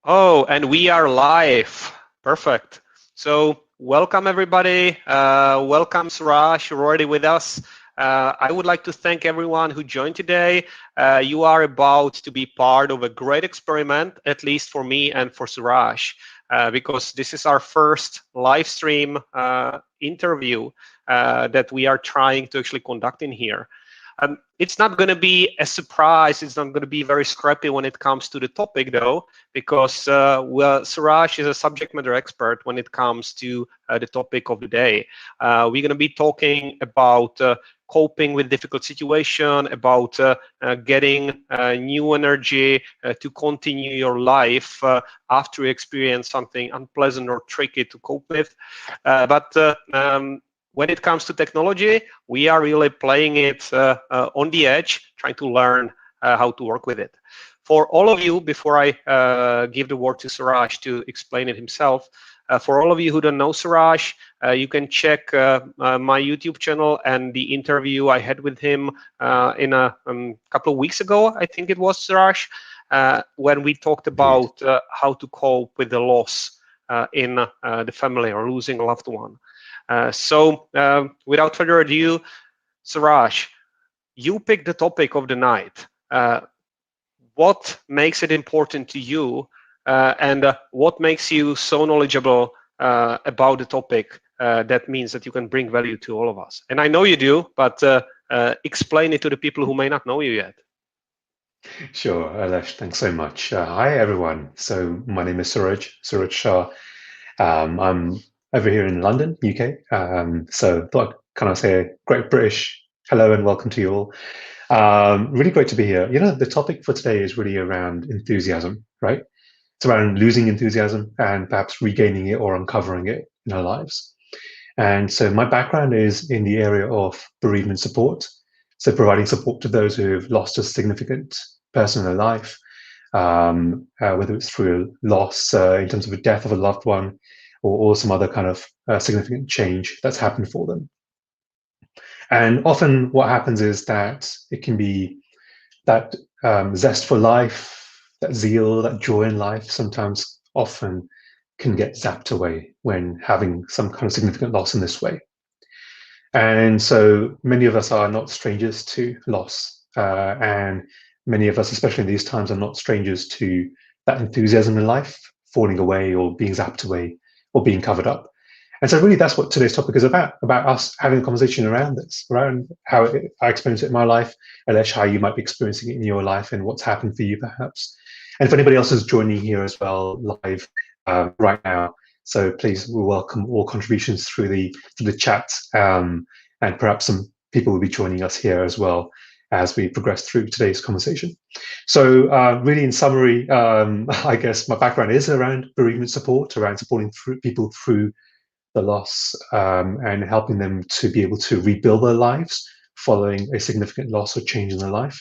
Oh, and we are live. Perfect. So welcome everybody. Welcome Suraj, you're already with us. I would like to thank everyone who joined today. You are about to be part of a great experiment, at least for me and for Suraj, because this is our first live stream interview that we are trying to actually conduct in here. It's not going to be a surprise. It's not going to be very scrappy when it comes to the topic, though, because Suraj is a subject matter expert when it comes to the topic of the day. We're going to be talking about coping with difficult situation, about getting new energy to continue your life after you experience something unpleasant or tricky to cope with. But when it comes to technology, we are really playing it on the edge, trying to learn how to work with it. For all of you, before I give the word to Suraj to explain it himself, for all of you who don't know Suraj, you can check my YouTube channel and the interview I had with him in a couple of weeks ago, I think it was, Suraj, when we talked Indeed. about how to cope with the loss in the family or losing a loved one. Without further ado, Suraj, you picked the topic of the night. What makes it important to you, and what makes you so knowledgeable about the topic that means that you can bring value to all of us? And I know you do, but explain it to the people who may not know you yet. Sure, Alesh, thanks so much. Hi, everyone. So my name is Suraj Shah. I'm over here in London, UK. So thought I'd kind of say a great British hello and welcome to you all. Really great to be here. You know, the topic for today is really around enthusiasm, right? It's around losing enthusiasm and perhaps regaining it or uncovering it in our lives. And so my background is in the area of bereavement support. So providing support to those who have lost a significant person in their life, whether it's through a loss in terms of a death of a loved one or some other kind of significant change that's happened for them. And often what happens is that it can be that zest for life, that zeal, that joy in life sometimes often can get zapped away when having some kind of significant loss in this way. And so many of us are not strangers to loss. And many of us, especially in these times, are not strangers to that enthusiasm in life falling away or being zapped away or being covered up. And so really that's what today's topic is about us having a conversation around this, around how I experience it in my life, Alesh, how you might be experiencing it in your life and what's happened for you perhaps. And if anybody else is joining here as well live right now, so please, we welcome all contributions through the chat, and perhaps some people will be joining us here as well as we progress through today's conversation. So, really, in summary, I guess my background is around bereavement support, around supporting people through the loss and helping them to be able to rebuild their lives following a significant loss or change in their life.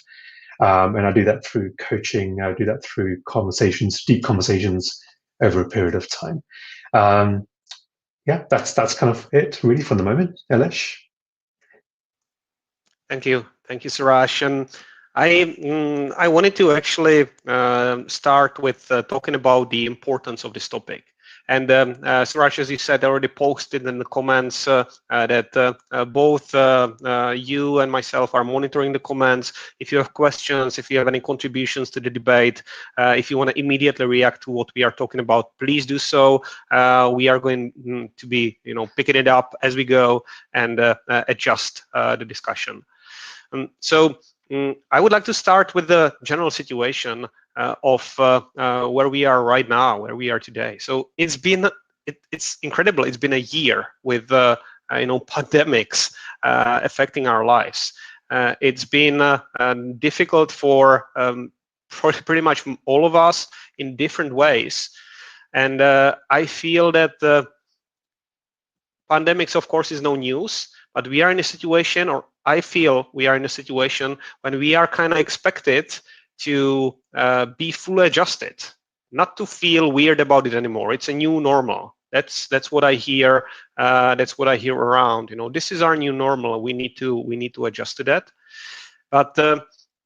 And I do that through coaching. I do that through conversations, deep conversations over a period of time. Um, yeah, that's kind of it really for the moment, Elish. Thank you, Suraj. And I wanted to actually start with talking about the importance of this topic. And Suraj, as you said, already posted in the comments that both you and myself are monitoring the comments. If you have questions, if you have any contributions to the debate, if you want to immediately react to what we are talking about, please do so. We are going to be, picking it up as we go and adjust the discussion. I would like to start with the general situation of where we are right now, where we are today. So it's incredible. It's been a year with pandemics affecting our lives. It's been difficult for pretty much all of us in different ways, and I feel that pandemics, of course, is no news, but we are in a situation, or I feel we are in a situation when we are kind of expected to be fully adjusted, not to feel weird about it anymore. It's a new normal. That's what I hear. That's what I hear around. This is our new normal. We need to adjust to that. But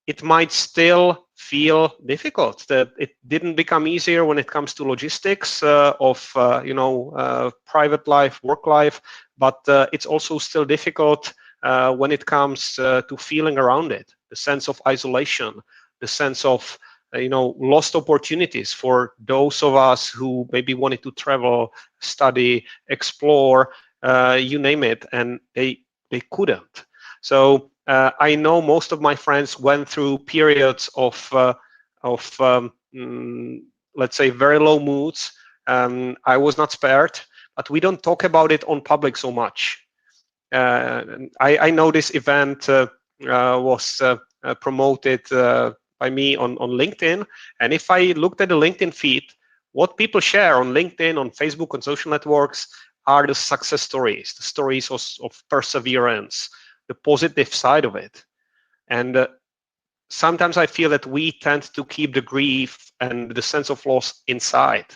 it might still feel difficult. That it didn't become easier when it comes to logistics of private life, work life, but it's also still difficult when it comes to feeling around it. The sense of isolation, the sense of lost opportunities for those of us who maybe wanted to travel, study, explore, you name it, and they couldn't. So I know most of my friends went through periods of let's say very low moods. I was not spared, but we don't talk about it on public so much. I know this event was promoted by me on LinkedIn, and if I looked at the LinkedIn feed, what people share on LinkedIn, on Facebook, on social networks are the success stories, the stories of perseverance, the positive side of it. And sometimes I feel that we tend to keep the grief and the sense of loss inside.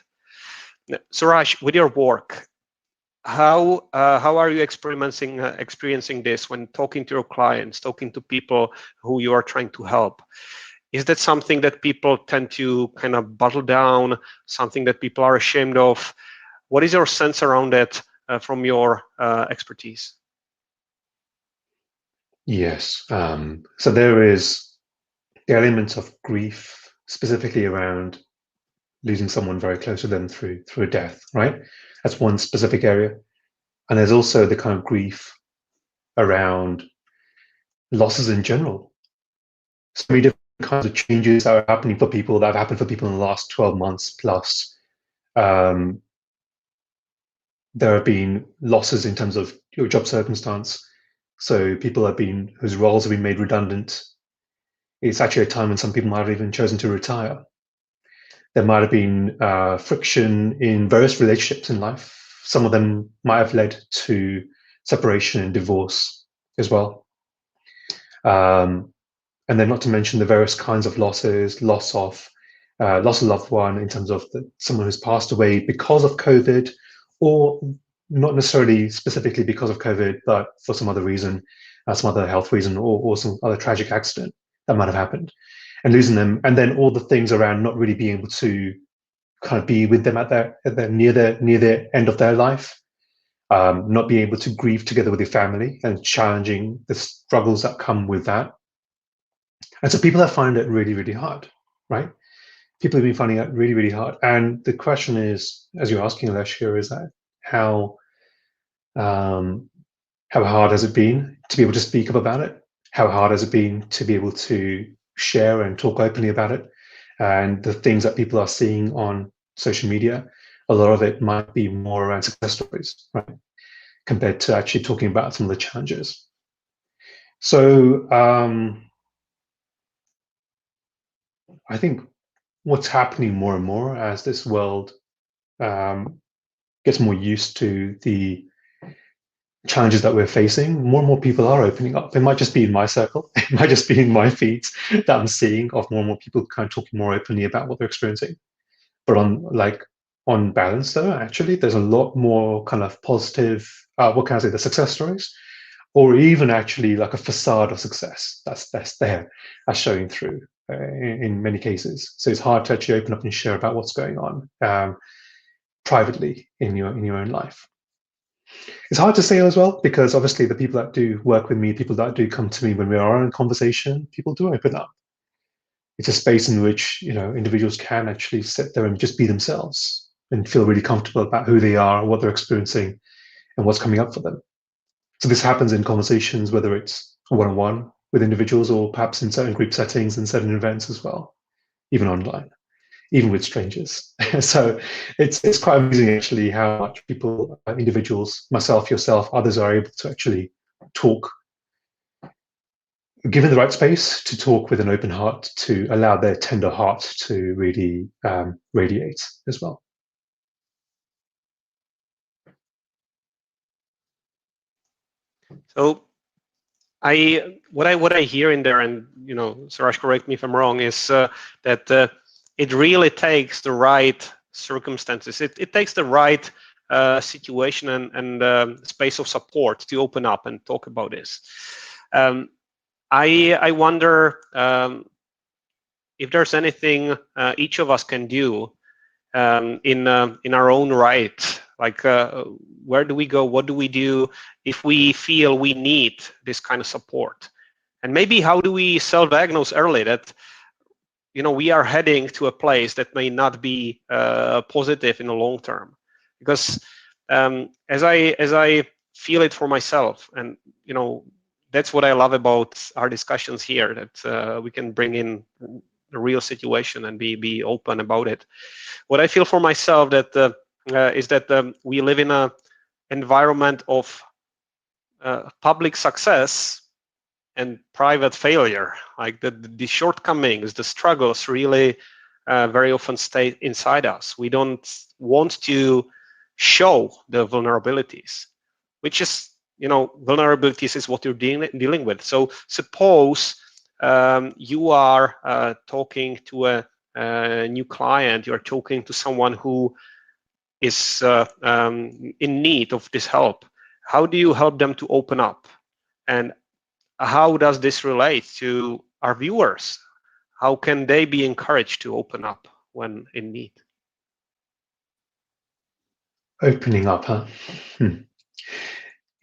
Suraj, with your work, how are you experiencing this when talking to your clients, talking to people who you are trying to help? Is that something that people tend to kind of bottle down, something that people are ashamed of? What is your sense around that from your expertise? Yes. So there is the element of grief, specifically around losing someone very close to them through a death, right? That's one specific area. And there's also the kind of grief around losses in general. So many different kinds of changes that are happening for people, that have happened for people in the last 12 months plus. There have been losses in terms of your job circumstance. So people whose roles have been made redundant. It's actually a time when some people might have even chosen to retire. There might have been friction in various relationships in life. Some of them might have led to separation and divorce as well. And then not to mention the various kinds of losses, loss of a loved one in terms of someone who's passed away because of COVID, or not necessarily specifically because of COVID, but for some other reason, some other health reason, or some other tragic accident that might have happened, and losing them. And then all the things around not really being able to kind of be with them at their near the end of their life, not being able to grieve together with your family, and challenging the struggles that come with that. And so people have found it really, really hard, right? People have been finding it really, really hard. And the question is, as you're asking, Alessio, is that how hard has it been to be able to speak up about it? How hard has it been to be able to share and talk openly about it? And the things that people are seeing on social media, a lot of it might be more around success stories, right? Compared to actually talking about some of the challenges. So I think what's happening more and more as this world gets more used to the challenges that we're facing, more and more people are opening up. It might just be in my circle, it might just be in my feeds that I'm seeing of more and more people kind of talking more openly about what they're experiencing. But on balance, though, actually, there's a lot more kind of positive, what can I say, the success stories, or even actually like a facade of success that's there, that's showing through in many cases. So it's hard to actually open up and share about what's going on privately in your own life. It's hard to say as well, because obviously the people that do work with me, people that do come to me when we are in conversation, people do open up. It's a space in which individuals can actually sit there and just be themselves and feel really comfortable about who they are, what they're experiencing, and what's coming up for them. So this happens in conversations, whether it's one-on-one with individuals or perhaps in certain group settings and certain events as well, even online, even with strangers. So it's quite amazing actually how much people, individuals, myself, yourself, others are able to actually talk, given the right space to talk with an open heart, to allow their tender heart to really radiate as well. So what I hear in there, and Suraj, correct me if I'm wrong, is that it really takes the right circumstances. It takes the right situation and space of support to open up and talk about this. I wonder if there's anything each of us can do in our own right. Like, where do we go? What do we do if we feel we need this kind of support? And maybe how do we self-diagnose early that we are heading to a place that may not be positive in the long term? Because as I feel it for myself, and that's what I love about our discussions here, that we can bring in the real situation and be open about it. What I feel for myself is that we live in an environment of public success and private failure. Like the shortcomings, the struggles really very often stay inside us. We don't want to show the vulnerabilities, which is, vulnerabilities is what you're dealing with. So suppose you are talking to a new client, you're talking to someone who is in need of this help. How do you help them to open up? And how does this relate to our viewers? How can they be encouraged to open up when in need? Opening up, huh?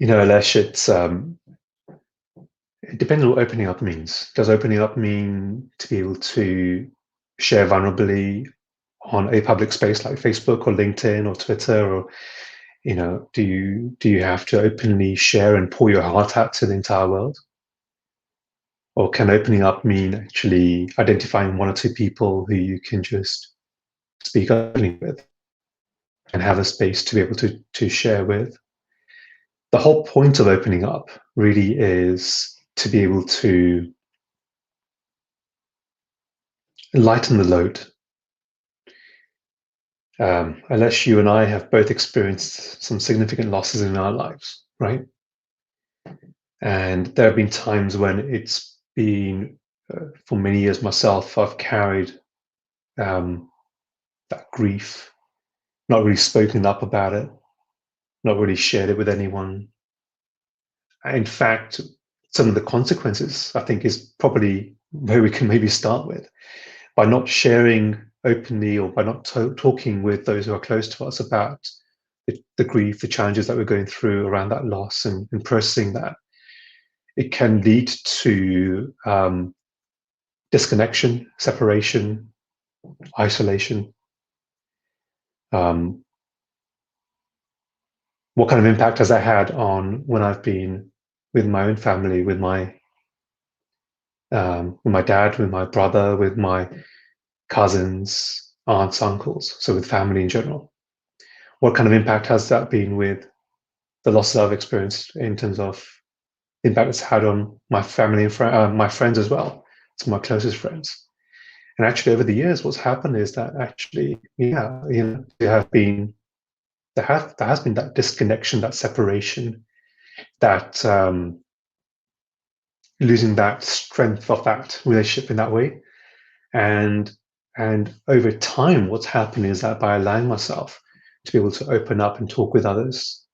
Alesh, it depends on what opening up means. Does opening up mean to be able to share vulnerably on a public space like Facebook or LinkedIn or Twitter, or do you have to openly share and pour your heart out to the entire world? Or can opening up mean actually identifying one or two people who you can just speak openly with and have a space to be able to share with? The whole point of opening up really is to be able to lighten the load. Unless you and I have both experienced some significant losses in our lives, right? And there have been times when it's been, for many years myself, I've carried that grief, not really spoken up about it, not really shared it with anyone. In fact, some of the consequences, I think, is probably where we can maybe start with. By not sharing openly, or by not talking with those who are close to us about the grief, the challenges that we're going through around that loss, and processing that, it can lead to disconnection, separation, isolation. What kind of impact has that had on when I've been with my own family, with my dad, with my brother, with my cousins, aunts, uncles, so with family in general? What kind of impact has that been with the losses I've experienced in terms of the impact it's had on my family and my friends as well, some of my closest friends? And actually, over the years, what's happened is that actually, there has been that disconnection, that separation, that losing that strength of that relationship in that way. And over time, what's happened is that by allowing myself to be able to open up and talk with others,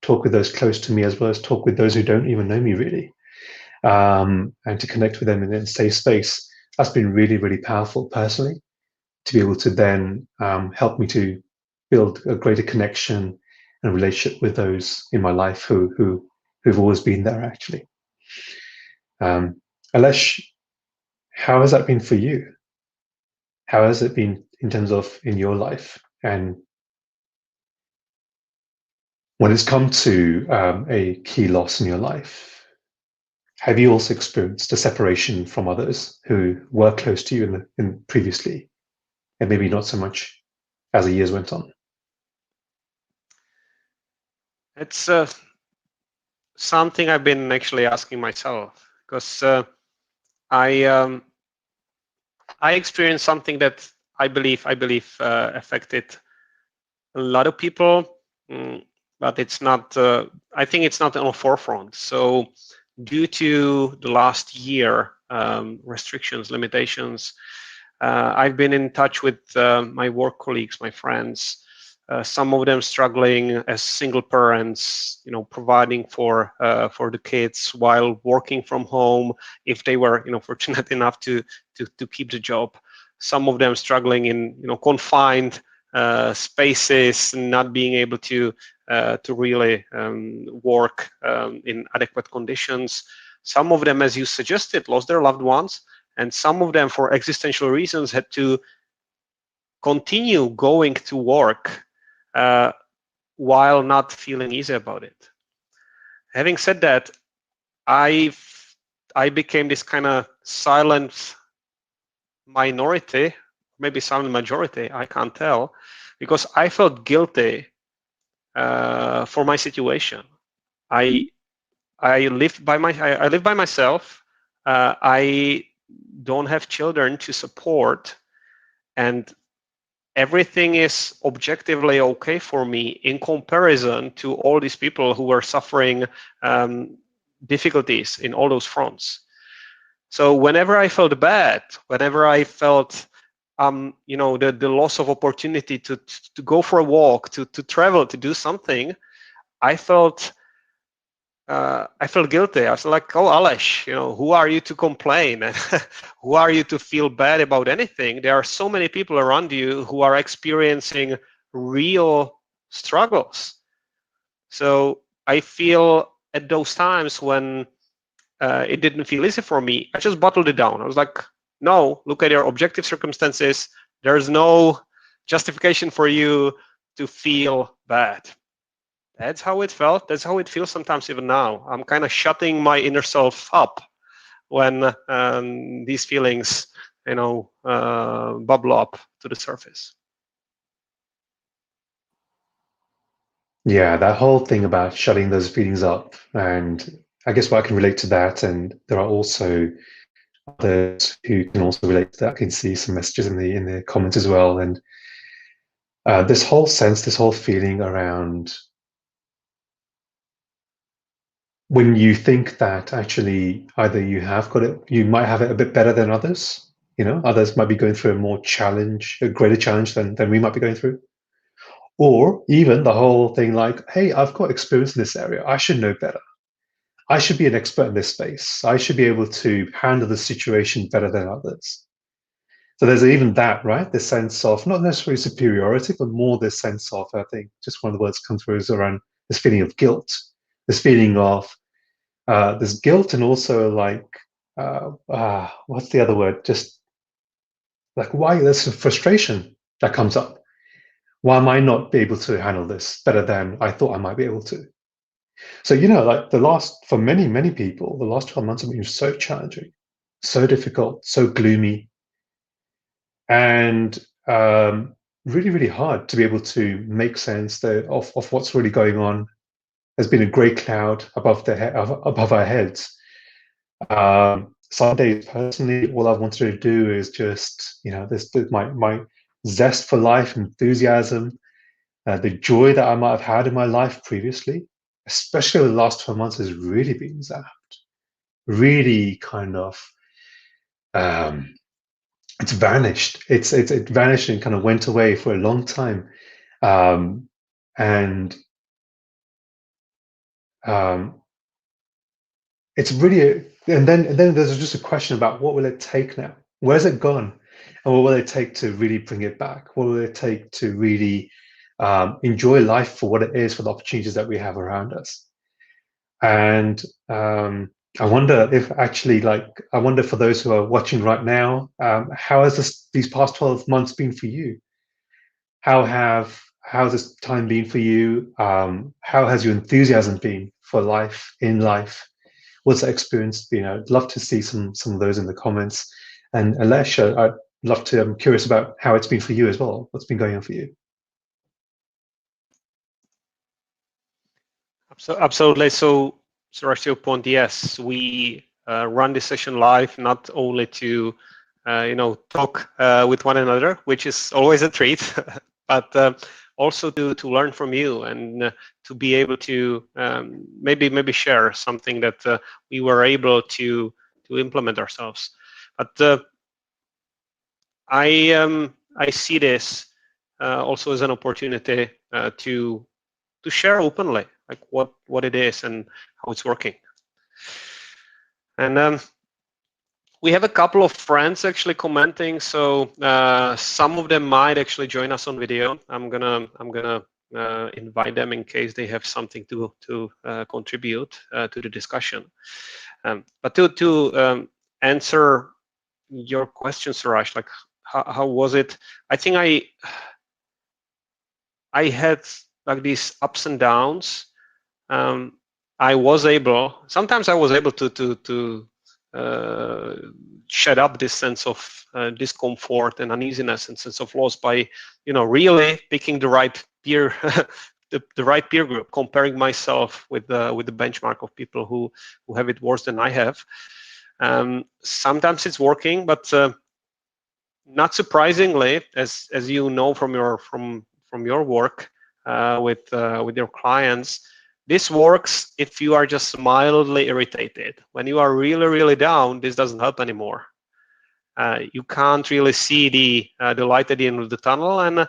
talk with those close to me, as well as talk with those who don't even know me really, and to connect with them in a safe space, that's been really, really powerful personally, to be able to then help me to build a greater connection and relationship with those in my life who've always been there, actually. Alesh, how has that been for you? How has it been in terms of in your life? And when it's come to a key loss in your life, have you also experienced a separation from others who were close to you in previously, and maybe not so much as the years went on? It's something I've been actually asking myself, because I experienced something that I believe affected a lot of people, but it's not. I think it's not on the forefront. So, due to the last year restrictions, limitations, I've been in touch with my work colleagues, my friends, some of them struggling as single parents, providing for the kids while working from home, if they were, fortunate enough to keep the job. Some of them struggling in, confined spaces, not being able to really work in adequate conditions. Some of them, as you suggested, lost their loved ones, and some of them, for existential reasons, had to continue going to work while not feeling easy about it. Having said that, I became this kind of silent minority, maybe silent majority, I can't tell, because I felt guilty for my situation. I live by myself. I don't have children to support, and everything is objectively okay for me in comparison to all these people who were suffering difficulties in all those fronts. So whenever I felt bad, whenever I felt the loss of opportunity to go for a walk, to travel, to do something, I felt guilty. I was like, oh, Aleš, who are you to complain? And who are you to feel bad about anything? There are so many people around you who are experiencing real struggles. So I feel at those times when it didn't feel easy for me, I just bottled it down. I was like, no, look at your objective circumstances. There's no justification for you to feel bad. That's how it felt. That's how it feels sometimes even now. I'm kind of shutting my inner self up when these feelings, bubble up to the surface. Yeah, that whole thing about shutting those feelings up, and I guess what I can relate to that, and there are also others who can also relate to that. I can see some messages in the comments as well, and this whole feeling around when you think that actually either you might have it a bit better than others. Others might be going through a greater challenge than we might be going through. Or even the whole thing like, hey, I've got experience in this area. I should know better. I should be an expert in this space. I should be able to handle the situation better than others. So there's even that, right? This sense of not necessarily superiority, but more this sense of, I think, just one of the words come through is around this feeling of guilt, this feeling of this guilt, and also like, what's the other word? Just like why there's some frustration that comes up. Why am I not be able to handle this better than I thought I might be able to? So, like for many, many people, the last 12 months have been so challenging, so difficult, so gloomy, and really, really hard to be able to make sense of what's really going on. There's been a grey cloud above our heads. Some days, personally, all I've wanted to do is just, my zest for life, enthusiasm, the joy that I might have had in my life previously, especially the last 12 months, has really been zapped. Really kind of, it's vanished. It vanished and kind of went away for a long time. And it's really, and then there's just a question about what will it take now? Where's it gone? And what will it take to really bring it back? What will it take to really enjoy life for what it is, for the opportunities that we have around us? And I wonder if actually, I wonder for those who are watching right now, how has these past 12 months been for you? How has this time been for you? How has your enthusiasm been for life, in life? What's that experience been? I'd love to see some of those in the comments. And Aleš, I'm curious about how it's been for you as well. What's been going on for you? Absolutely. So, to your point, yes, we run this session live not only to talk with one another, which is always a treat, but also to learn from you and to be able to maybe share something that we were able to implement ourselves. But I see this also as an opportunity to share openly, like what it is and how it's working. And we have a couple of friends actually commenting, so some of them might actually join us on video. I'm gonna invite them in case they have something to contribute to the discussion. But to answer your question, Suraj, like how was it? I think I had like these ups and downs. Sometimes I was able to shed up this sense of discomfort and uneasiness and sense of loss by, really picking the right peer, the right peer group, comparing myself with the benchmark of people who have it worse than I have. Sometimes it's working, but not surprisingly, as you know from your work with your clients, this works if you are just mildly irritated. When you are really, really down, this doesn't help anymore. You can't really see the light at the end of the tunnel, and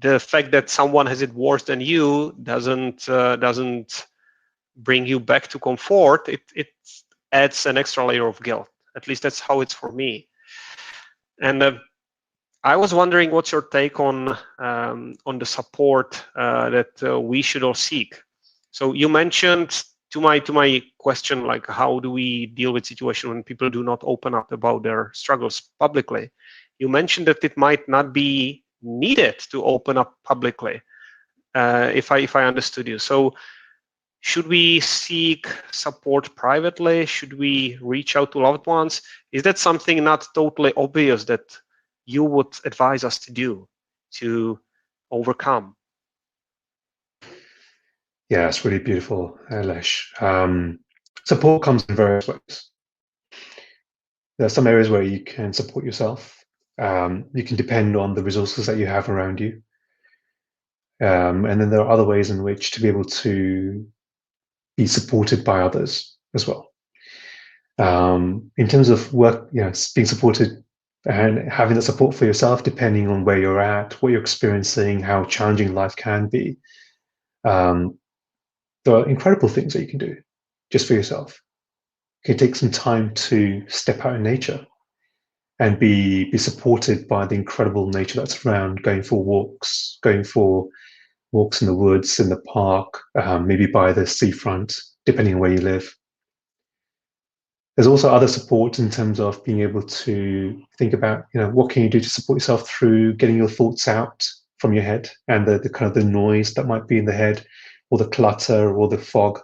the fact that someone has it worse than you doesn't bring you back to comfort. It adds an extra layer of guilt. At least that's how it's for me. And I was wondering, what's your take on the support that we should all seek? So you mentioned to my question, like, how do we deal with situation when people do not open up about their struggles publicly? You mentioned that it might not be needed to open up publicly, if I understood you. So should we seek support privately? Should we reach out to loved ones? Is that something not totally obvious that you would advise us to do to overcome? Yeah, it's really beautiful, Lesh. Support comes in various ways. There are some areas where you can support yourself. You can depend on the resources that you have around you. And then there are other ways in which to be able to be supported by others as well. In terms of work, being supported and having the support for yourself, depending on where you're at, what you're experiencing, how challenging life can be. There are incredible things that you can do just for yourself. You can take some time to step out in nature and be supported by the incredible nature that's around, going for walks in the woods, in the park, maybe by the seafront, depending on where you live. There's also other support in terms of being able to think about, what can you do to support yourself through getting your thoughts out from your head and the kind of the noise that might be in the head, or the clutter or the fog,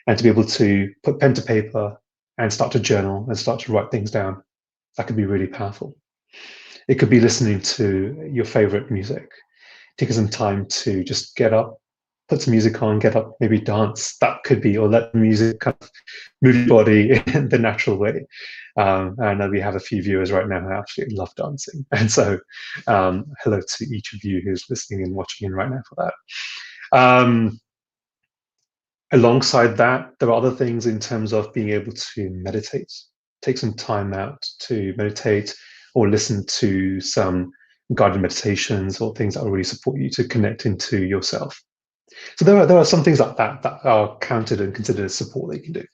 and to be able to put pen to paper and start to journal and start to write things down. That could be really powerful. It could be listening to your favorite music, taking some time to just get up, put some music on, get up, maybe dance. That could be, or let the music kind of move your body in the natural way. I know we have a few viewers right now who absolutely love dancing. And so hello to each of you who's listening and watching in right now for that. Alongside that, there are other things in terms of being able to meditate. Take some time out to meditate or listen to some guided meditations or things that will really support you to connect into yourself. So there are some things like that are counted and considered as support that you can do.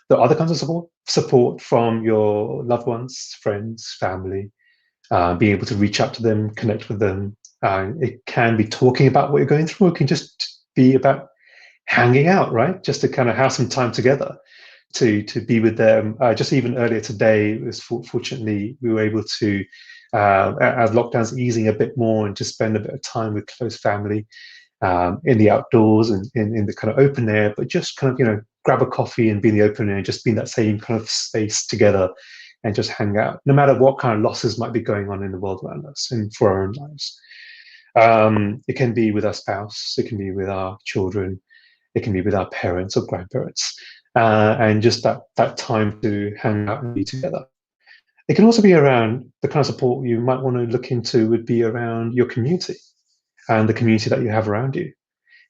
There are other kinds of support from your loved ones, friends, family, being able to reach out to them, connect with them. It can be talking about what you're going through. It can just be about hanging out, right? Just to kind of have some time together to be with them. Just even earlier today, it was fortunately we were able to, as lockdown's easing a bit more, and just spend a bit of time with close family in the outdoors and in the kind of open air, but just kind of, grab a coffee and be in the open air and just be in that same kind of space together and just hang out, no matter what kind of losses might be going on in the world around us and for our own lives. It can be with our spouse, it can be with our children, it can be with our parents or grandparents, and just that time to hang out and be together. It can also be around the kind of support you might want to look into would be around your community and the community that you have around you.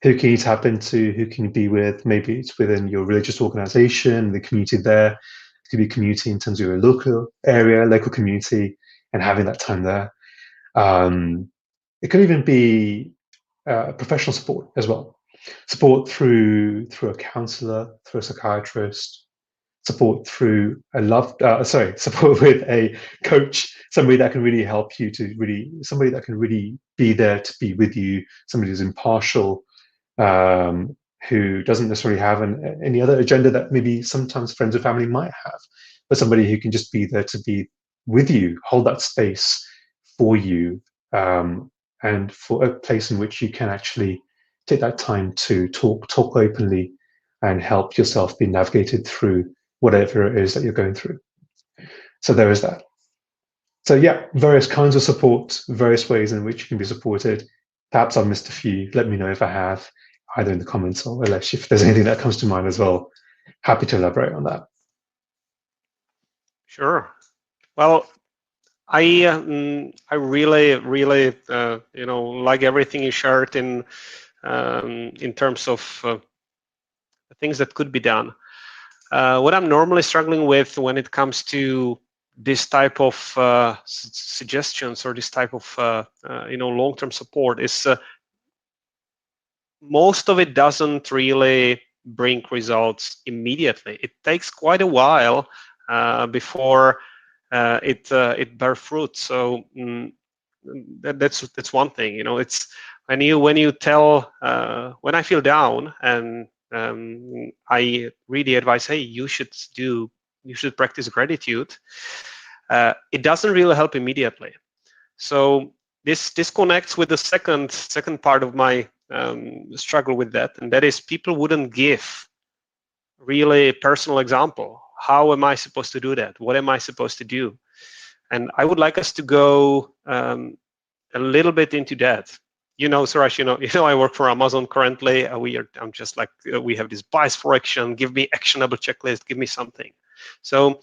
Who can you tap into? Who can you be with? Maybe it's within your religious organization, the community there. It could be community in terms of your local area, local community, and having that time there. It could even be professional support as well. Support through a counselor, through a psychiatrist, support through support with a coach, somebody that can really help you somebody that can really be there to be with you, somebody who's impartial, who doesn't necessarily have any other agenda that maybe sometimes friends or family might have, but somebody who can just be there to be with you, hold that space for you, and for a place in which you can actually take that time to talk openly and help yourself be navigated through whatever it is that you're going through. So there is that. So yeah, various kinds of support, various ways in which you can be supported. Perhaps I've missed a few. Let me know if I have, either in the comments or if there's anything that comes to mind as well. Happy to elaborate on that. Sure. Well, I really like everything you shared in terms of things that could be done. What I'm normally struggling with when it comes to this type of suggestions or this type of long-term support is most of it doesn't really bring results immediately. It takes quite a while before it bear fruit. So that's one thing. It's when you tell when I feel down, and I really advise, hey, you should practice gratitude. It doesn't really help immediately. So this connects with the second part of my struggle with that, and that is people wouldn't give really a personal example. How am I supposed to do that? What am I supposed to do? And I would like us to go a little bit into that. Suresh, I work for Amazon currently. I'm just like, we have this bias for action. Give me actionable checklist. Give me something. So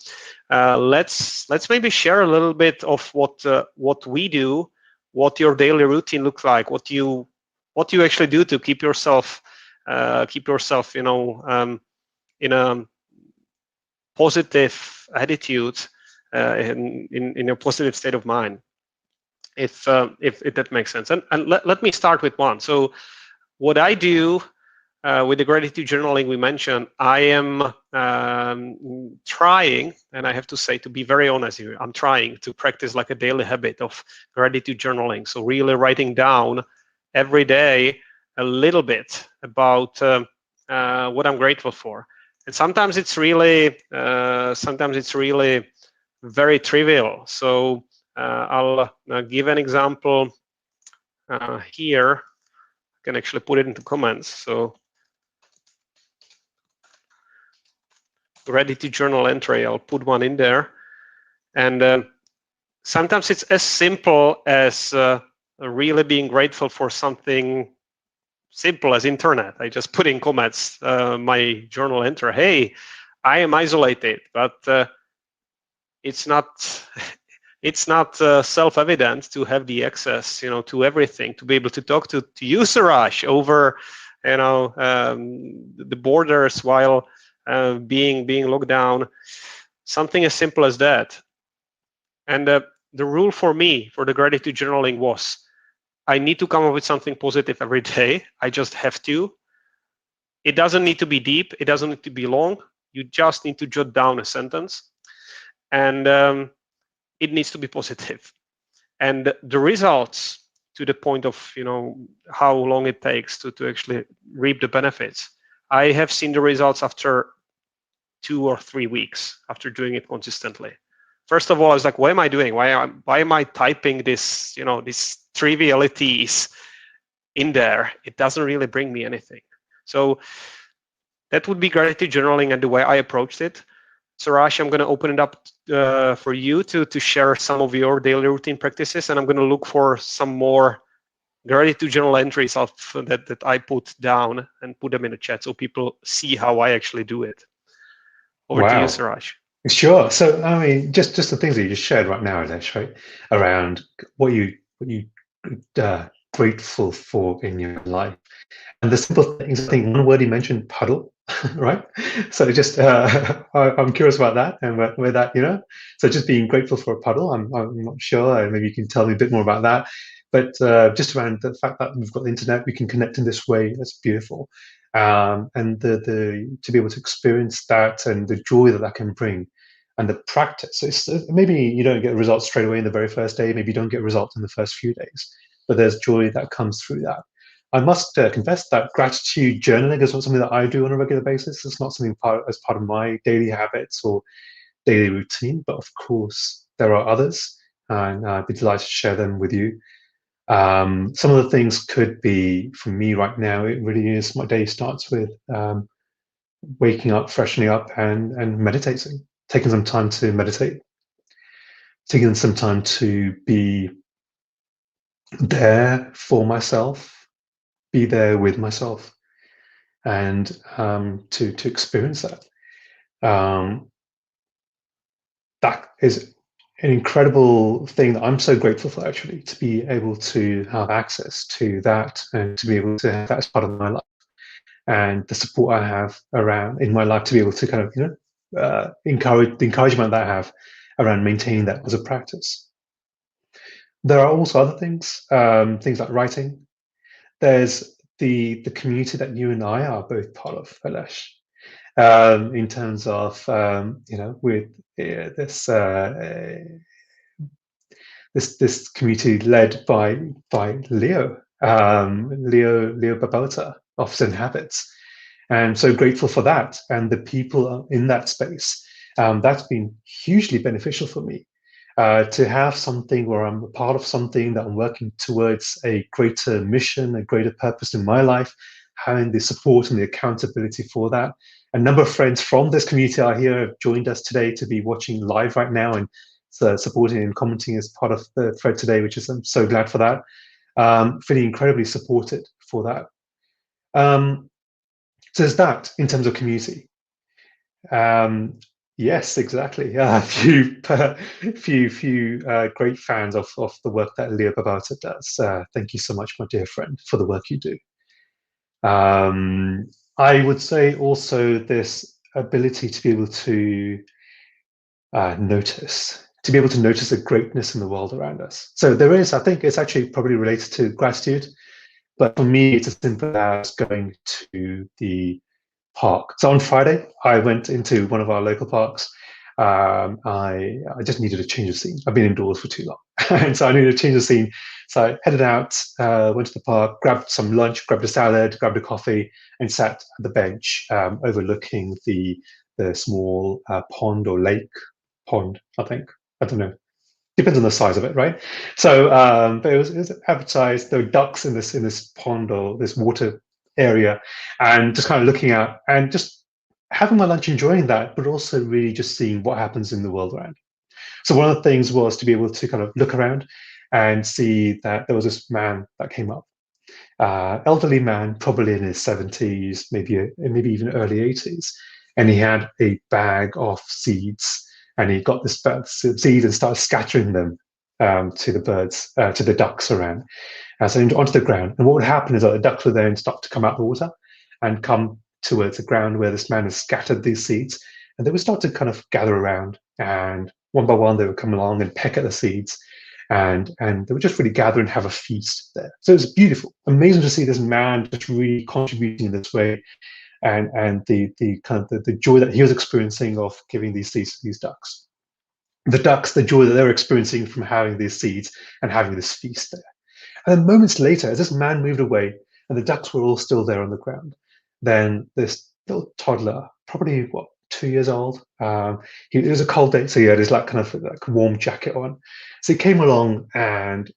let's maybe share a little bit of what we do, what your daily routine looks like, what you actually do to keep yourself in a positive attitude, in a positive state of mind, if that makes sense. And let me start with one. So what I do with the gratitude journaling we mentioned, I am trying, and I have to say, to be very honest here, I'm trying to practice like a daily habit of gratitude journaling. So really writing down every day a little bit about what I'm grateful for. And sometimes it's really very trivial. So I'll give an example here. I can actually put it into comments. So gratitude journal entry, I'll put one in there. And sometimes it's as simple as really being grateful for something simple as internet. I just put in comments my journal entry. Hey, I am isolated, but it's not self-evident to have the access, to everything, to be able to talk to you, Suraj, over, the borders while being locked down. Something as simple as that. And the rule for me for the gratitude journaling was, I need to come up with something positive every day. I just have to. It doesn't need to be deep. It doesn't need to be long. You just need to jot down a sentence. And it needs to be positive. And the results, to the point of how long it takes to actually reap the benefits, I have seen the results after 2 or 3 weeks after doing it consistently. First of all, I was like, what am I doing? Why am I typing this, these trivialities in there? It doesn't really bring me anything. So that would be gratitude journaling and the way I approached it. Suraj, I'm going to open it up for you to share some of your daily routine practices, and I'm going to look for some more gratitude journal entries that I put down and put them in the chat so people see how I actually do it. Over to you, Suraj. Sure. So, I mean, just the things that you just shared right now, Alesh, right, around what you grateful for in your life, and the simple things. I think one word you mentioned, puddle, right? So just I'm curious about that and where that, so just being grateful for a puddle. I'm not sure. Maybe you can tell me a bit more about that. But just around the fact that we've got the internet, we can connect in this way. That's beautiful, and the to be able to experience that and the joy that that can bring, and the practice. So it's, maybe you don't get results straight away in the very first day. Maybe you don't get results in the first few days, but there's joy that comes through that. I must confess that gratitude journaling is not something that I do on a regular basis. It's not something as part of my daily habits or daily routine, but of course there are others, and I'd be delighted to share them with you. Some of the things could be, for me right now, it really is, my day starts with waking up, freshening up, and meditating, taking some time to meditate, taking some time to be there for myself, be there with myself, and to experience that. That is an incredible thing that I'm so grateful for, actually, to be able to have access to that and to be able to have that as part of my life, and the support I have around in my life to be able to kind of, encourage the encouragement that I have around maintaining that as a practice. There are also other things, things like writing. There's the community that you and I are both part of, Alesh, in terms of with this this community led by Leo Babauta of Zen Habits, and so grateful for that and the people in that space. That's been hugely beneficial for me, to have something where I'm a part of something that I'm working towards a greater mission, a greater purpose in my life, having the support and the accountability for that. A number of friends from this community are here, have joined us today to be watching live right now and supporting and commenting as part of the thread today, which is, I'm so glad for that. Feeling incredibly supported for that. So there's that in terms of community. Yes, exactly. Few great fans of the work that Leo Babauta does. Thank you so much, my dear friend, for the work you do. I would say also this ability to be able to notice, to be able to notice the greatness in the world around us. So there is, I think it's actually probably related to gratitude, but for me, it's as simple as going to the park. So on Friday, I went into one of our local parks. I just needed a change of scene. I've been indoors for too long, and so I needed a change of scene. So I headed out, went to the park, grabbed some lunch, grabbed a salad, grabbed a coffee, and sat at the bench overlooking the small pond or lake pond. I think, I don't know. Depends on the size of it, right? So, but it was advertised. There were ducks in this pond or this water area, and just kind of looking out and just having my lunch, enjoying that, but also really just seeing what happens in the world around. So one of the things was to be able to kind of look around and see that there was this man that came up, elderly man, probably in his 70s, maybe even early 80s, and he had a bag of seeds, and he got this seeds and started scattering them to the birds, to the ducks around, so onto the ground. And what would happen is that the ducks would then start to come out of the water and come towards the ground where this man has scattered these seeds, and they would start to kind of gather around, and one by one they would come along and peck at the seeds, and they would just really gather and have a feast there. So it was beautiful, amazing to see this man just really contributing in this way, and the kind of the joy that he was experiencing of giving these seeds to these ducks. The ducks, the joy that they were experiencing from having these seeds and having this feast there. And then moments later, as this man moved away and the ducks were all still there on the ground, then this little toddler, probably what, 2 years old. It was a cold day, so he had his like kind of like warm jacket on. So he came along and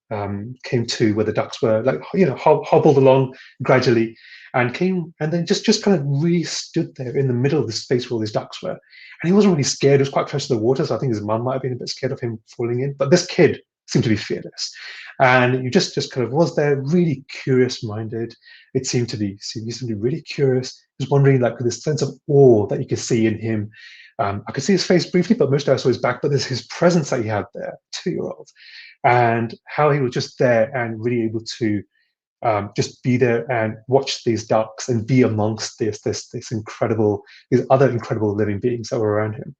came to where the ducks were, like hobbled along gradually, and came and then just kind of really stood there in the middle of the space where all these ducks were. And he wasn't really scared. He was quite close to the water, so I think his mum might have been a bit scared of him falling in. But this kid seemed to be fearless, and you just kind of was there, really curious minded. He seemed to be really curious. He was wondering, like, with this sense of awe that you could see in him. I could see his face briefly, but most of I saw his back. But there's his presence that he had there, 2-year-old, and how he was just there and really able to just be there and watch these ducks and be amongst these other incredible living beings that were around him.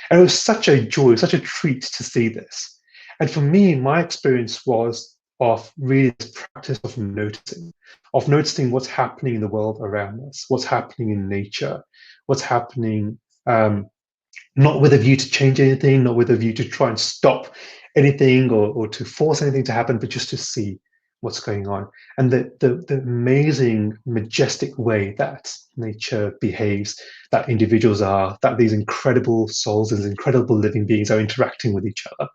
And it was such a joy, such a treat to see this. And for me, my experience was of really this practice of noticing what's happening in the world around us, what's happening in nature, what's happening, not with a view to change anything, not with a view to try and stop anything or to force anything to happen, but just to see what's going on. And the amazing, majestic way that nature behaves, that individuals are, that these incredible souls and these incredible living beings are interacting with each other.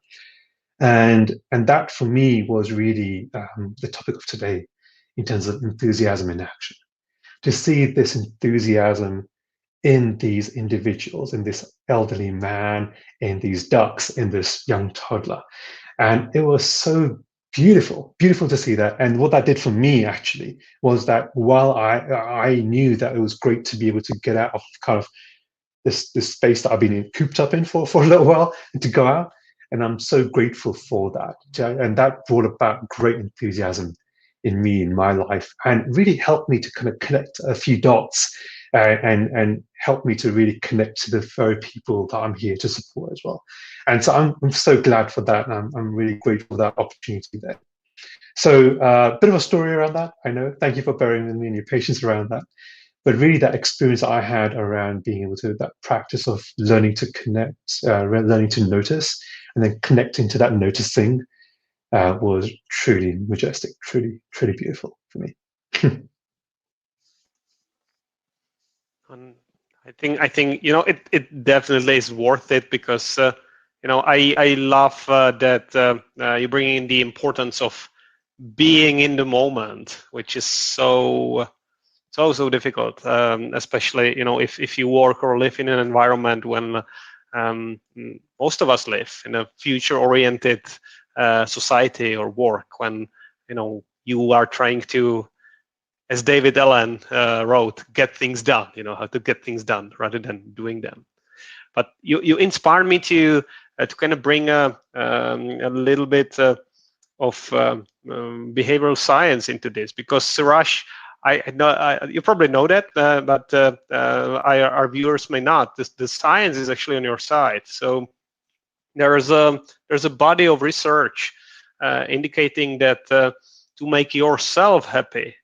And that for me was really the topic of today in terms of enthusiasm in action. To see this enthusiasm in these individuals, in this elderly man, in these ducks, in this young toddler. And it was so beautiful to see that. And what that did for me actually was that while I knew that it was great to be able to get out of kind of this space that I've been cooped up in for a little while and to go out. And I'm so grateful for that. And that brought about great enthusiasm in me, in my life, and really helped me to kind of connect a few dots and help me to really connect to the very people that I'm here to support as well. And so I'm so glad for that. And I'm really grateful for that opportunity there. So a bit of a story around that, I know. Thank you for bearing with me and your patience around that. But really that experience I had around being able to, that practice of learning to connect, learning to notice, and then connecting to that noticing was truly majestic, truly beautiful for me. And I think it definitely is worth it because I love that you bring in the importance of being in the moment, which is so difficult, especially if you work or live in an environment when most of us live in a future-oriented society or work, when you are trying to, as David Allen wrote, get things done, how to get things done rather than doing them. But you inspire me to kind of bring a little bit of behavioral science into this, because Suraj, I know you probably know that, but our viewers may not. The science is actually on your side. So there's a body of research indicating that to make yourself happy,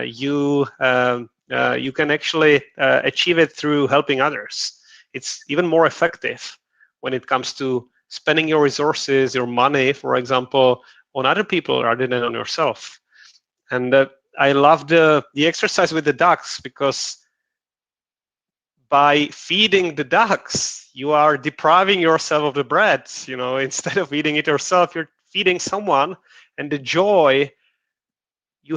you can actually achieve it through helping others. It's even more effective when it comes to spending your resources, your money, for example, on other people rather than on yourself. And I love the exercise with the ducks, because by feeding the ducks, you are depriving yourself of the bread. Instead of eating it yourself, you're feeding someone, and you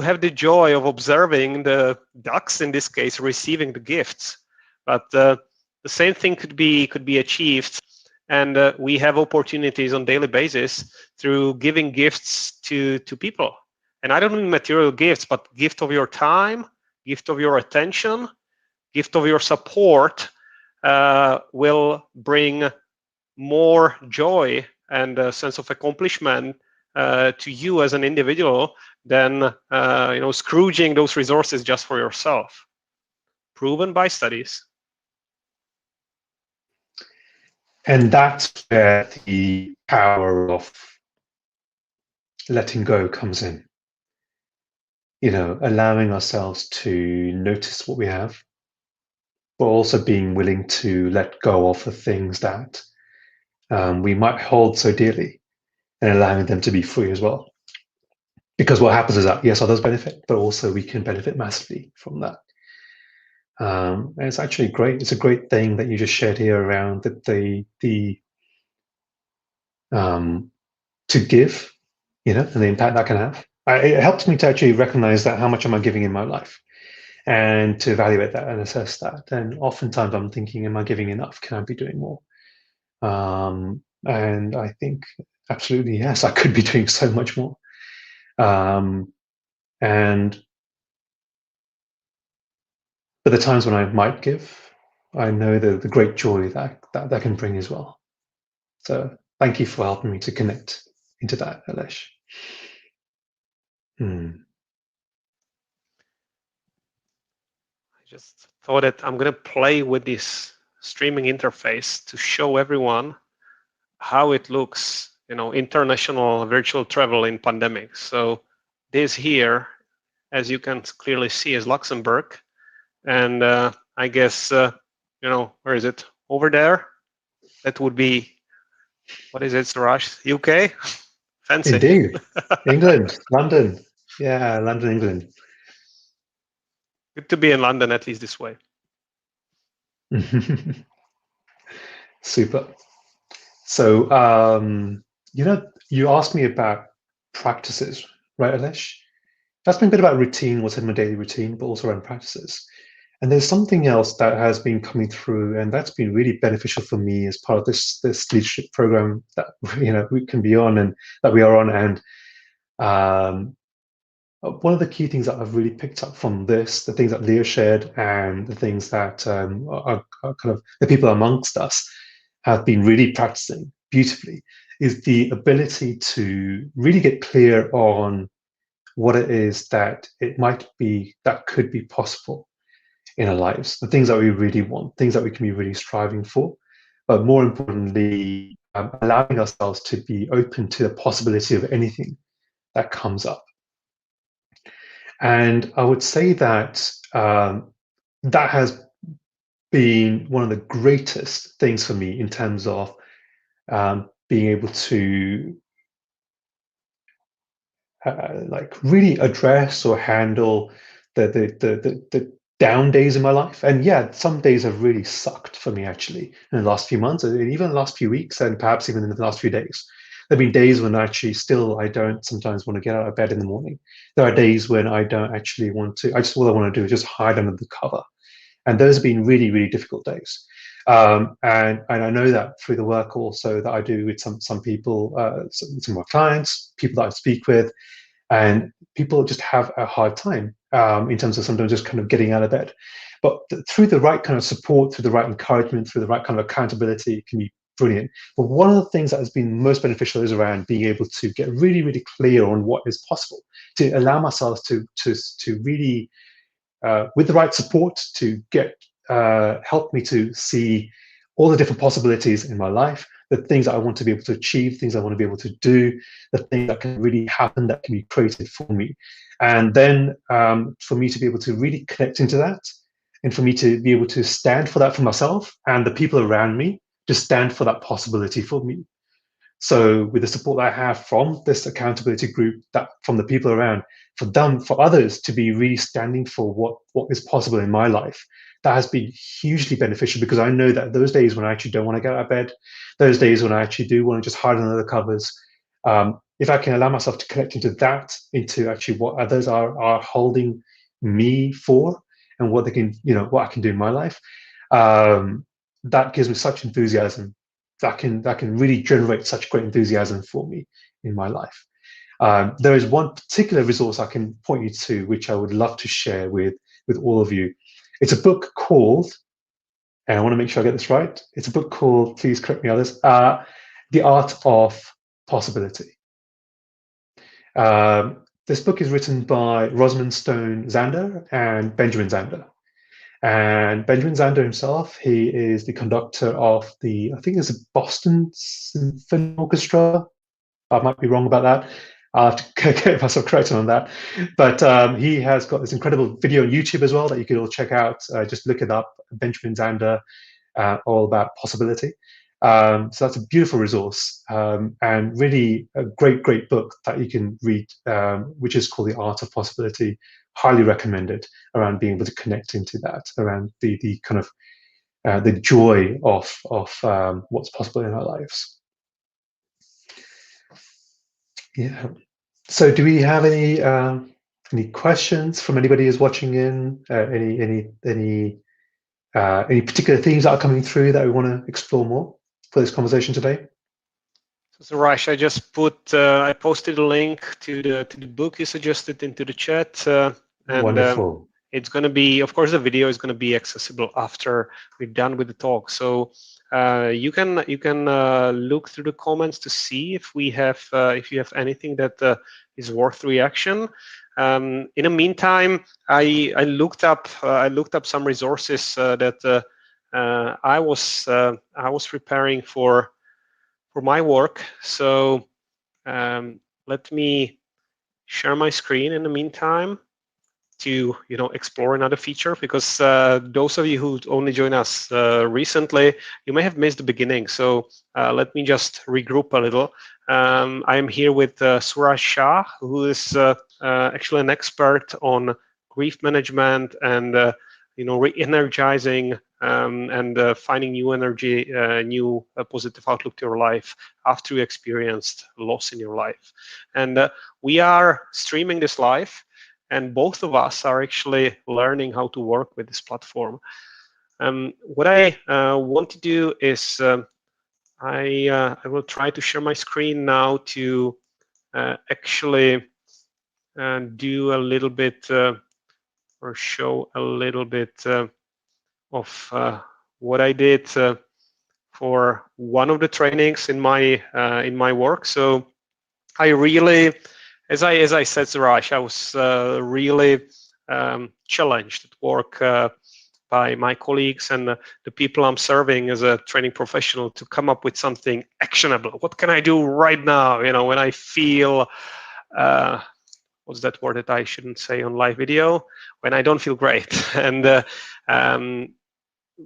have the joy of observing the ducks, in this case, receiving the gifts. But the same thing could be achieved, and we have opportunities on a daily basis through giving gifts to people. And I don't mean material gifts, but gift of your time, gift of your attention, gift of your support will bring more joy and a sense of accomplishment to you as an individual than scrooging those resources just for yourself. Proven by studies. And that's where the power of letting go comes in. Allowing ourselves to notice what we have, but also being willing to let go of the things that we might hold so dearly, and allowing them to be free as well. Because what happens is that, yes, others benefit, but also we can benefit massively from that. And it's actually great. It's a great thing that you just shared here around the to give, and the impact that can have. It helps me to actually recognize that how much am I giving in my life, and to evaluate that and assess that. And oftentimes I'm thinking, am I giving enough? Can I be doing more? And I think absolutely yes, I could be doing so much more. But the times when I might give, I know the great joy that can bring as well. So thank you for helping me to connect into that, Alesh. I just thought that I'm going to play with this streaming interface to show everyone how it looks, international virtual travel in pandemic. So this here, as you can clearly see, is Luxembourg, and I guess where is it? Over there. That would be, what is it, Suraj? UK? Fancy. Indeed. England, London. Yeah, London, England. Good to be in London, at least this way. Super. So, you asked me about practices, right, Alesh? That's been a bit about routine, what's in my daily routine, but also around practices. And there's something else that has been coming through, and that's been really beneficial for me as part of this leadership program that we can be on and that we are on. And one of the key things that I've really picked up from this, the things that Leo shared, and the things that are kind of the people amongst us have been really practicing beautifully, is the ability to really get clear on what it is that it might be that could be possible in our lives, the things that we really want, things that we can be really striving for, but more importantly, allowing ourselves to be open to the possibility of anything that comes up. And I would say that that has been one of the greatest things for me in terms of being able to really address or handle the down days in my life. And yeah, some days have really sucked for me actually in the last few months, and even the last few weeks, and perhaps even in the last few days. There have been days when actually still I don't sometimes want to get out of bed in the morning. There are days when I don't actually want to. All I want to do is just hide under the cover. And those have been really, really difficult days. And I know that through the work also that I do with some people, some of my clients, people that I speak with, and people just have a hard time in terms of sometimes just kind of getting out of bed. But through the right kind of support, through the right encouragement, through the right kind of accountability, it can be brilliant. But one of the things that has been most beneficial is around being able to get really, really clear on what is possible, to allow myself to really, with the right support, to get help me to see all the different possibilities in my life, the things that I want to be able to achieve, things I want to be able to do, the things that can really happen, that can be created for me. And then for me to be able to really connect into that, and for me to be able to stand for that for myself and the people around me, to stand for that possibility for me. So with the support that I have from this accountability group, that from the people around, for them, for others to be really standing for what is possible in my life, that has been hugely beneficial, because I know that those days when I actually don't want to get out of bed, those days when I actually do want to just hide under the covers, if I can allow myself to connect into that, into actually what others are holding me for, and what they can, what I can do in my life, that gives me such enthusiasm. That can really generate such great enthusiasm for me in my life. There is one particular resource I can point you to, which I would love to share with all of you. It's a book called, and I want to make sure I get this right. It's a book called, please correct me others, The Art of Possibility. This book is written by Rosamund Stone Zander and Benjamin Zander. And Benjamin Zander himself, he is the conductor of I think it's a Boston Symphony Orchestra. I might be wrong about that. I'll have to get myself corrected on that. But he has got this incredible video on YouTube as well that you can all check out. Just look it up, Benjamin Zander, all about possibility. So that's a beautiful resource, and really a great, great book that you can read, which is called The Art of Possibility. Highly recommended, around being able to connect into that, around the kind of the joy of what's possible in our lives. Yeah. So, do we have any questions from anybody who's watching in? Any particular themes that are coming through that we want to explore more for this conversation today? So Raj, I just I posted a link to the book you suggested into the chat, and wonderful. It's going to be, of course, the video is going to be accessible after we're done with the talk. So you can look through the comments to see if you have anything that is worth reaction. In the meantime, I looked up some resources that I was preparing for my work. So let me share my screen in the meantime to explore another feature, because those of you who only joined us recently, you may have missed the beginning. So let me just regroup a little. I am here with Suraj Shah, who is actually an expert on grief management and re-energizing and finding new energy, new positive outlook to your life after you experienced loss in your life. And we are streaming this live, and both of us are actually learning how to work with this platform. What I want to do is I will try to share my screen now to actually do a little bit or show a little bit of what I did for one of the trainings in my work. So I really, as I said, Suraj, I was really challenged at work by my colleagues and the people I'm serving as a training professional to come up with something actionable. What can I do right now? When I feel, what's that word that I shouldn't say on live video? When I don't feel great. And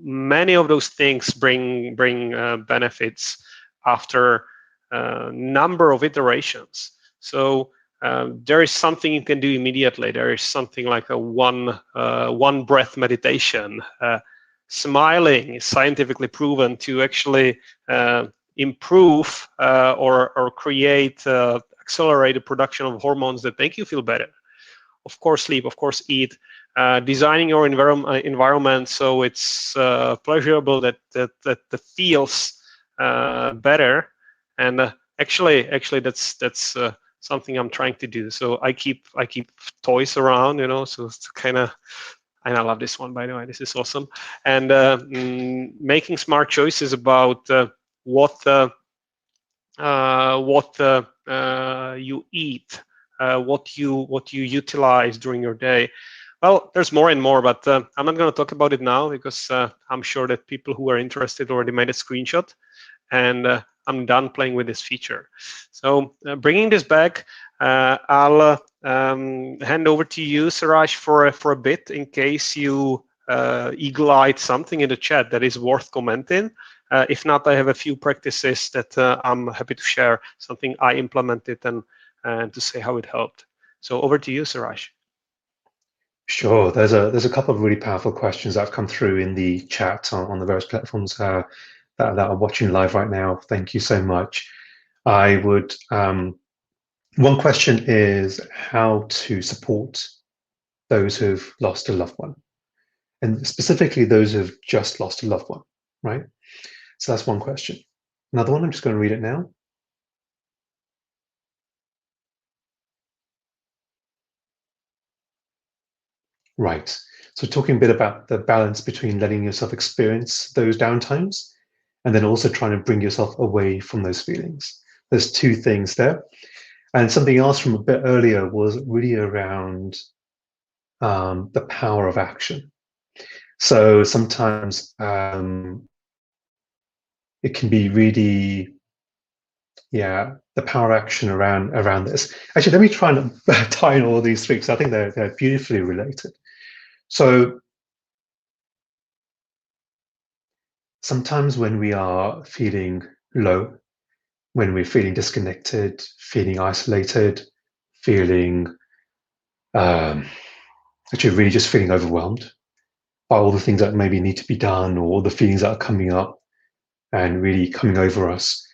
many of those things bring benefits after a number of iterations. So there is something you can do immediately. There is something like a one breath meditation. Smiling is scientifically proven to actually improve or create accelerated production of hormones that make you feel better. Of course, sleep. Of course, eat. Designing your environment so it's pleasurable, that feels better. And actually, that's something I'm trying to do. So I keep toys around, so it's kind of. And I love this one, by the way. This is awesome. And making smart choices about what you eat, what you utilize during your day. Well, there's more and more, but I'm not going to talk about it now, because I'm sure that people who are interested already made a screenshot, and I'm done playing with this feature. So bringing this back, I'll hand over to you, Suraj, for a bit, in case you eagle-eyed something in the chat that is worth commenting. If not, I have a few practices that I'm happy to share, something I implemented and to say how it helped. So over to you, Suraj. Sure. There's a couple of really powerful questions that have come through in the chat on the various platforms that are watching live right now. Thank you so much. I would. One question is how to support those who've lost a loved one, and specifically those who've just lost a loved one, right? So that's one question. Another one, I'm just going to read it now. Right. So talking a bit about the balance between letting yourself experience those downtimes and then also trying to bring yourself away from those feelings. There's two things there. And something else from a bit earlier was really around the power of action. So sometimes it can be really, the power of action around this. Actually, let me try and tie in all these three, because I think they're beautifully related. So sometimes when we are feeling low, when we're feeling disconnected, feeling isolated, feeling actually really just feeling overwhelmed by all the things that maybe need to be done, or the feelings that are coming up and really coming over us,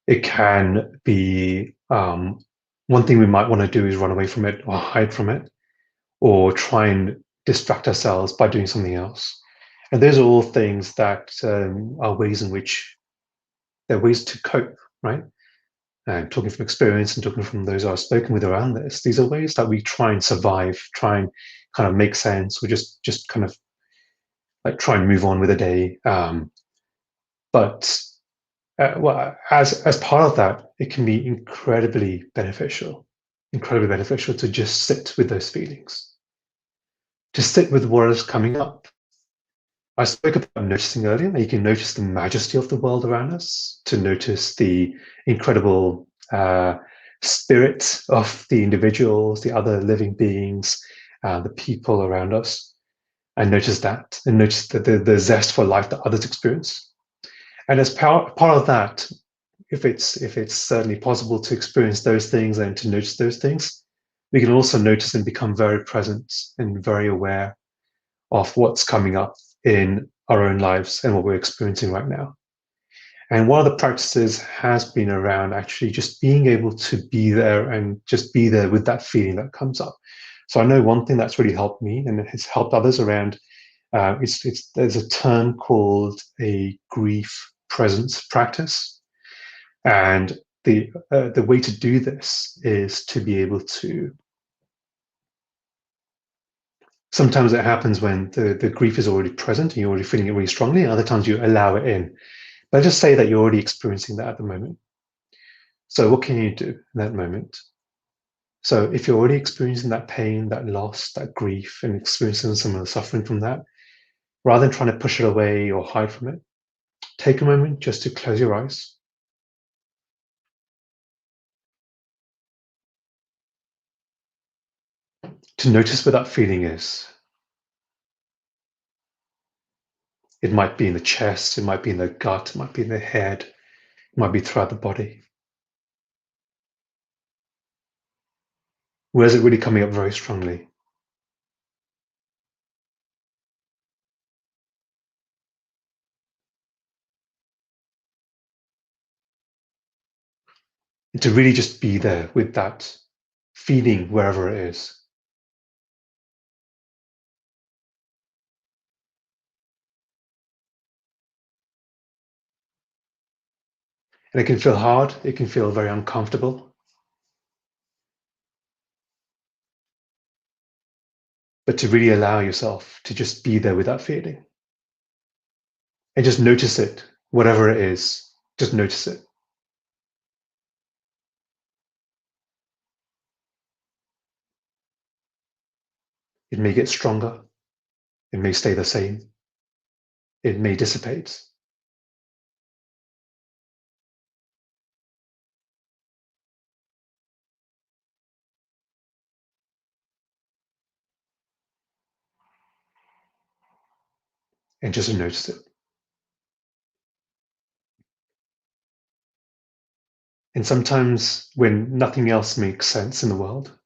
it can be one thing we might want to do is run away from it or hide from it, or try and distract ourselves by doing something else. And those are all things that are ways in which they're ways to cope, right? And talking from experience and talking from those I've spoken with around this, these are ways that we try and survive, try and kind of make sense, or just kind of like try and move on with a day. But well, as part of that, it can be incredibly beneficial to just sit with those feelings, to sit with what is coming up. I spoke about noticing earlier. You can notice the majesty of the world around us, to notice the incredible spirit of the individuals, the other living beings, the people around us, and notice that, and notice the zest for life that others experience. And as part of that, if it's certainly possible to experience those things and to notice those things, we can also notice and become very present and very aware of what's coming up in our own lives and what we're experiencing right now. And one of the practices has been around actually just being able to be there and just be there with that feeling that comes up. So I know one thing that's really helped me and it has helped others around, there's a term called a grief presence practice. And the way to do this is to be able to, sometimes it happens when the grief is already present and you're already feeling it really strongly, and other times you allow it in. But just say that you're already experiencing that at the moment. So what can you do in that moment? So if you're already experiencing that pain, that loss, that grief, and experiencing some of the suffering from that, rather than trying to push it away or hide from it, take a moment just to close your eyes. To notice where that feeling is. It might be in the chest, it might be in the gut, it might be in the head, it might be throughout the body. Where is it really coming up very strongly? And to really just be there with that feeling wherever it is. And it can feel hard, it can feel very uncomfortable. But to really allow yourself to just be there with that feeling. And just notice it, whatever it is, just notice it. It may get stronger, it may stay the same, it may dissipate. And just notice it. And sometimes when nothing else makes sense in the world,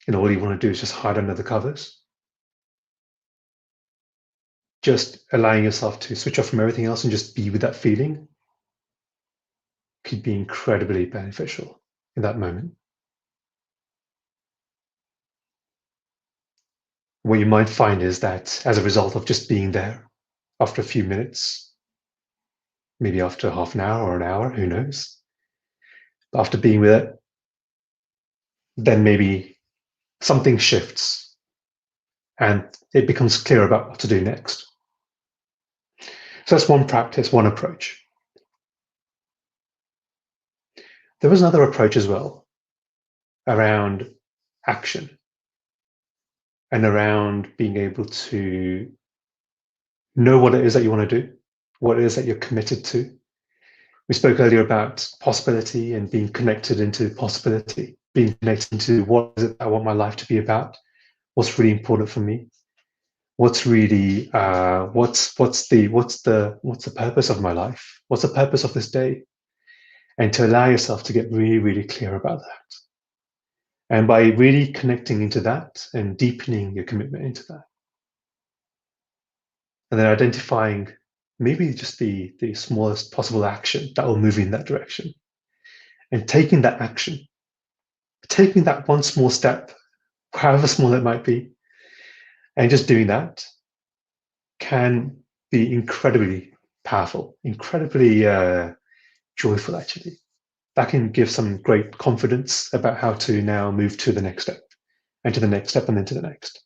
and all you want to do is just hide under the covers, just allowing yourself to switch off from everything else and just be with that feeling could be incredibly beneficial in that moment. What you might find is that as a result of just being there, after a few minutes, maybe after half an hour or an hour, who knows, but after being with it, then maybe something shifts and it becomes clear about what to do next. So that's one practice, one approach. There was another approach as well around action and around being able to know what it is that you want to do, what it is that you're committed to. We spoke earlier about possibility and being connected into possibility, being connected into what is it I want my life to be about, what's really important for me, what's really what's the purpose of my life, what's the purpose of this day, and to allow yourself to get really, really clear about that. And by really connecting into that and deepening your commitment into that, and then identifying maybe just the smallest possible action that will move you in that direction, and taking that action, taking that one small step, however small it might be, and just doing that can be incredibly powerful, incredibly joyful, actually. That can give some great confidence about how to now move to the next step, and to the next step, and then to the next.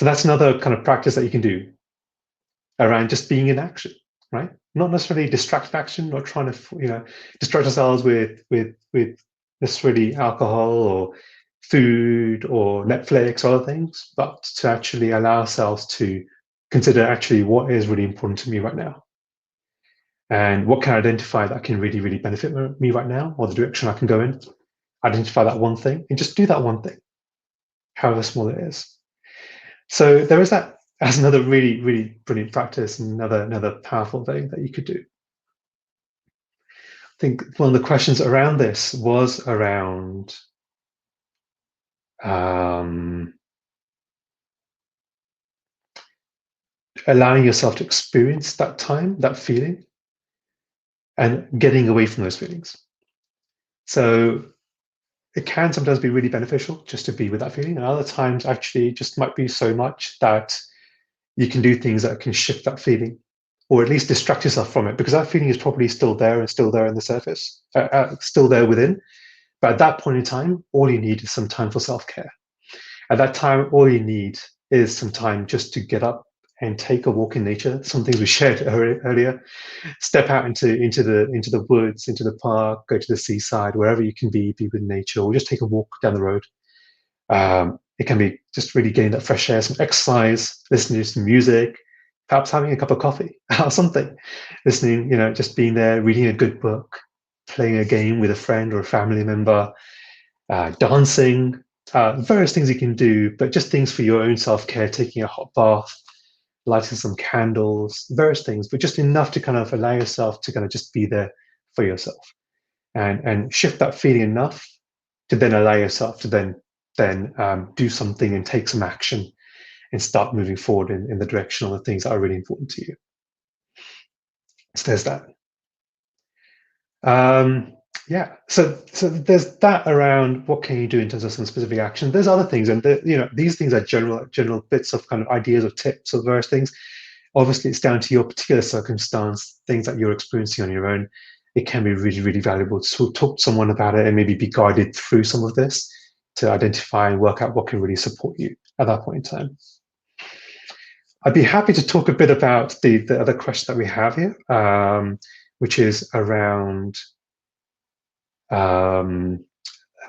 So that's another kind of practice that you can do around just being in action, right? Not necessarily distract action, not trying to distract ourselves with necessarily alcohol or food or Netflix or other things, but to actually allow ourselves to consider actually what is really important to me right now, and what can I identify that can really, really benefit me right now, or the direction I can go in. Identify that one thing and just do that one thing, however small it is. So there is that as another really, really brilliant practice, and another powerful thing that you could do. I think one of the questions around this was around allowing yourself to experience that time, that feeling, and getting away from those feelings. So it can sometimes be really beneficial just to be with that feeling, and other times actually just might be so much that you can do things that can shift that feeling, or at least distract yourself from it, because that feeling is probably still there and still there in the surface, still there within. But at that point in time, all you need is some time for self-care. At that time, all you need is some time just to get up and take a walk in nature. Some things we shared earlier. Step out into the woods, into the park, go to the seaside, wherever you can be with nature, or just take a walk down the road. It can be just really getting that fresh air, some exercise, listening to some music, perhaps having a cup of coffee or something, listening, just being there, reading a good book, playing a game with a friend or a family member, dancing, various things you can do, but just things for your own self-care, taking a hot bath, lighting some candles, various things, but just enough to kind of allow yourself to kind of just be there for yourself, and shift that feeling enough to then allow yourself to then do something and take some action and start moving forward in the direction of the things that are really important to you. So there's that. Yeah, so there's that around what can you do in terms of some specific action. There's other things, and these things are general bits of kind of ideas or tips or various things. Obviously, it's down to your particular circumstance, things that you're experiencing on your own. It can be really, really valuable to talk to someone about it and maybe be guided through some of this to identify and work out what can really support you at that point in time. I'd be happy to talk a bit about the other question that we have here, which is around, let me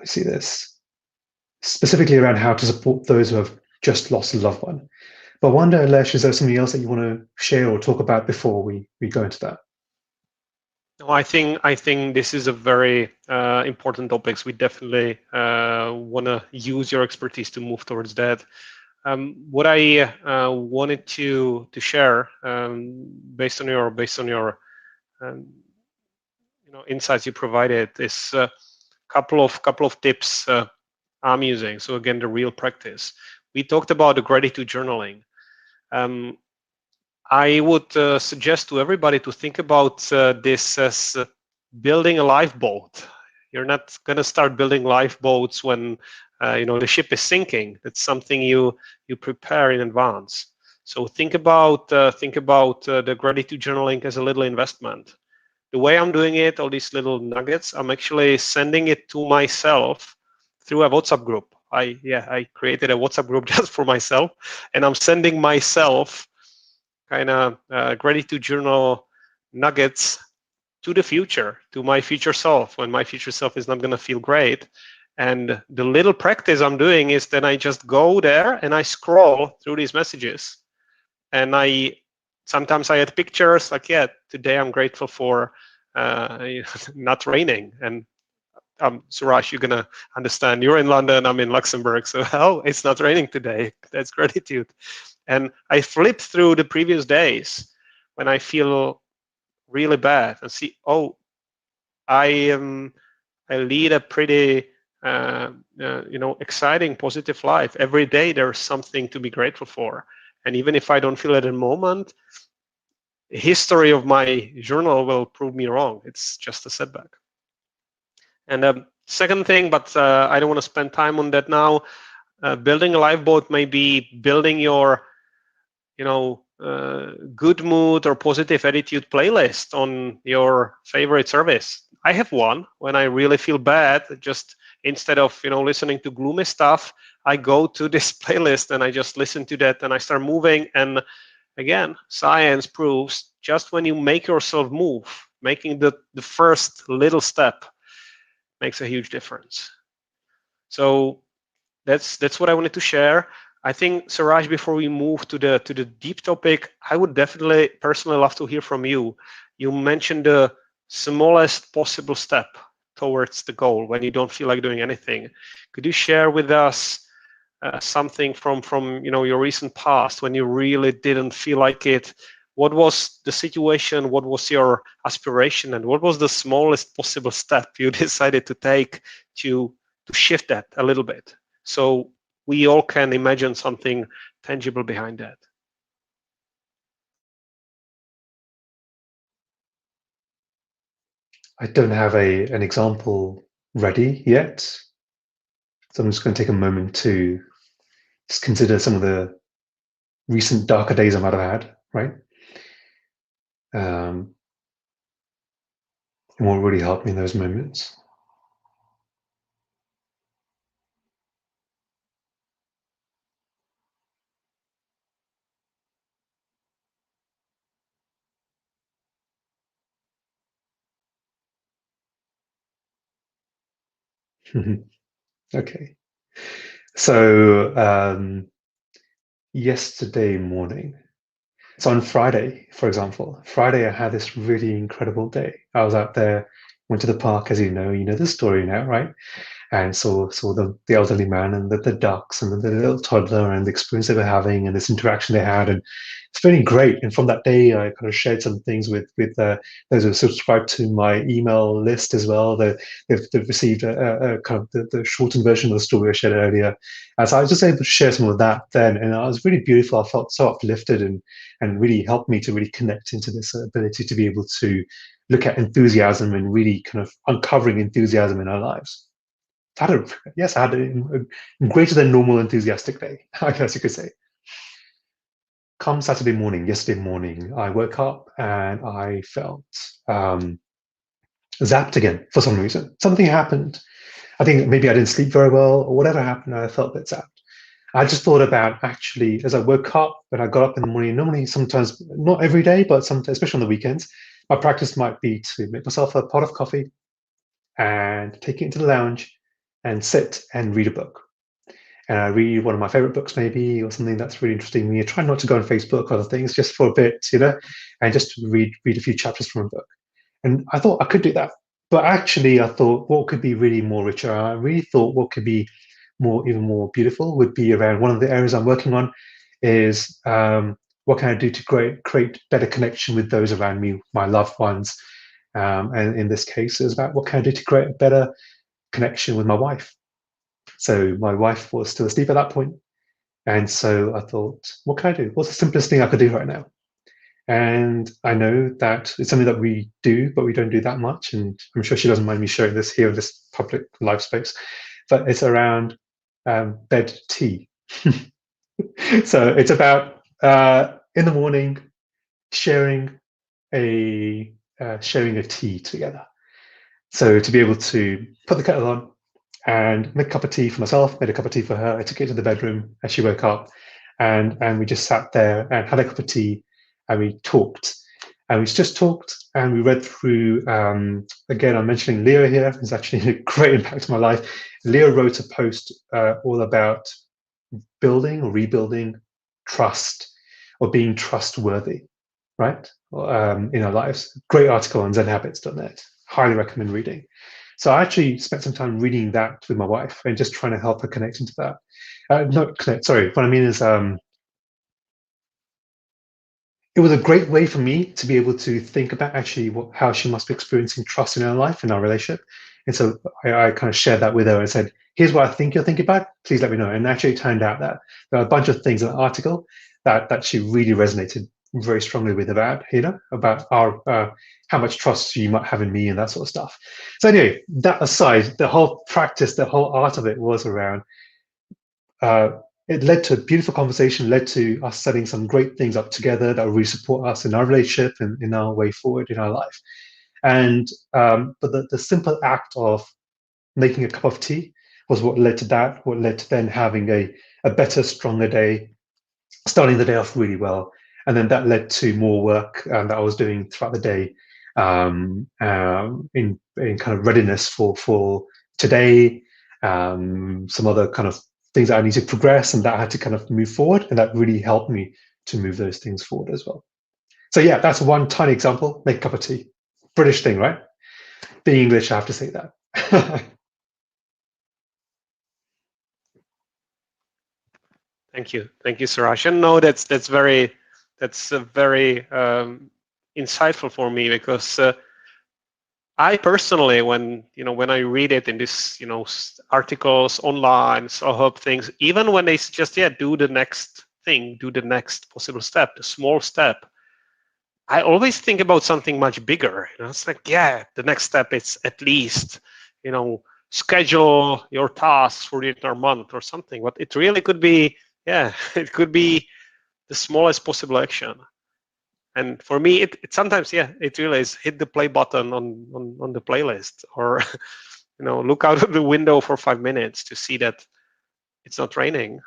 see this, specifically around how to support those who have just lost a loved one. But I wonder, Alesh, is there something else that you want to share or talk about before we go into that? No, I think this is a very important topic. We definitely want to use your expertise to move towards that. What I wanted to share, based on your insights you provided, is a couple of tips I'm using. So again, the real practice. We talked about the gratitude journaling. I would suggest to everybody to think about this as building a lifeboat. You're not going to start building lifeboats when the ship is sinking. That's something you prepare in advance. So think about the gratitude journaling as a little investment. The way I'm doing it, all these little nuggets, I'm actually sending it to myself through a WhatsApp group. I created a WhatsApp group just for myself, and I'm sending myself kind of gratitude journal nuggets to the future, to my future self, when my future self is not going to feel great. And the little practice I'm doing is then I just go there and I scroll through these messages. And sometimes I add pictures like, yeah, today I'm grateful for not raining. And Suraj, you're going to understand. You're in London, I'm in Luxembourg. So, oh, it's not raining today. That's gratitude. And I flip through the previous days when I feel really bad and see, oh, I lead a pretty exciting, positive life. Every day there's something to be grateful for. And even if I don't feel it in the moment, the history of my journal will prove me wrong. It's just a setback. And second thing, but I don't want to spend time on that now. Building a lifeboat may be building your good mood or positive attitude playlist on your favorite service. I have one when I really feel bad. Just instead of listening to gloomy stuff, I go to this playlist and I just listen to that and I start moving. And again, science proves just when you make yourself move, making the first little step makes a huge difference. So that's what I wanted to share. I think, Suraj, before we move to the deep topic, I would definitely personally love to hear from you. You mentioned the smallest possible step towards the goal when you don't feel like doing anything. Could you share with us something from your recent past when you really didn't feel like it? What was the situation? What was your aspiration, and what was the smallest possible step you decided to take to shift that a little bit, so we all can imagine something tangible behind that? I don't have an example ready yet, so I'm just going to take a moment to just consider some of the recent darker days I might have had, right? And what really helped me in those moments. Okay. So yesterday morning, so on Friday, for example, Friday I had this really incredible day. I was out there, went to the park, as you know the story now, right? And saw the elderly man and the ducks and the little toddler and the experience they were having and this interaction they had, and it's really great. And from that day, I kind of shared some things with those who subscribed to my email list as well. They've received a kind of the shortened version of the story I shared earlier, and so I was just able to share some of that then, and it was really beautiful. I felt so uplifted and really helped me to really connect into this ability to be able to look at enthusiasm and really kind of uncovering enthusiasm in our lives. I had a greater than normal enthusiastic day, I guess you could say. Come Saturday morning, yesterday morning, I woke up and I felt zapped again for some reason. Something happened. I think maybe I didn't sleep very well or whatever happened. I felt a bit zapped. I just thought about actually, as I woke up, when I got up in the morning, normally sometimes, not every day, but sometimes, especially on the weekends, my practice might be to make myself a pot of coffee and take it into the lounge and sit and read a book. And I read one of my favorite books, maybe, or something that's really interesting me. I try not to go on Facebook or other things, just for a bit, and just read a few chapters from a book. And I thought I could do that. But actually, I thought what could be really more richer, I really thought what could be even more beautiful would be around one of the areas I'm working on is what can I do to create better connection with those around me, my loved ones. And in this case, it's about what can I do to create a better connection with my wife. So my wife was still asleep at that point. And so I thought, what can I do? What's the simplest thing I could do right now? And I know that it's something that we do, but we don't do that much. And I'm sure she doesn't mind me sharing this here in this public live space, but it's around bed tea. So it's about in the morning sharing sharing a tea together. So to be able to put the kettle on and make a cup of tea for myself, made a cup of tea for her. I took it to the bedroom as she woke up, and we just sat there and had a cup of tea, and we talked. And we just talked and we read through, again, I'm mentioning Leah here. It's actually a great impact on my life. Leah wrote a post all about building or rebuilding trust or being trustworthy, right? In our lives. Great article on zenhabits.net. Highly recommend reading. So I actually spent some time reading that with my wife and just trying to help her connect into that. Not connect, sorry. What I mean is it was a great way for me to be able to think about actually how she must be experiencing trust in her life, in our relationship. And so I kind of shared that with her and said, here's what I think you're thinking about. Please let me know. And actually it turned out that there are a bunch of things in the article that she really resonated very strongly with about our how much trust you might have in me and that sort of stuff. So anyway, that aside, the whole practice, the whole art of it was around it led to a beautiful conversation, led to us setting some great things up together that will really support us in our relationship and in our way forward in our life. And but the simple act of making a cup of tea was what led to that, what led to then having a better, stronger day, starting the day off really well. And then that led to more work that I was doing throughout the day in kind of readiness for today, some other kind of things that I need to progress and that I had to kind of move forward, and that really helped me to move those things forward as well. So yeah, that's one tiny example. Make a cup of tea. British thing, right? Being English, I have to say that. Thank you, Suraj. And no, that's very insightful for me, because I personally, when I read it in this, articles online, self-help things, even when they suggest, do the next thing, do the next possible step, the small step, I always think about something much bigger. It's like, the next step is at least, schedule your tasks for the entire month or something. But it really could be, it could be the smallest possible action. And for me, it sometimes, it really is hit the play button on the playlist, or look out of the window for 5 minutes to see that it's not raining,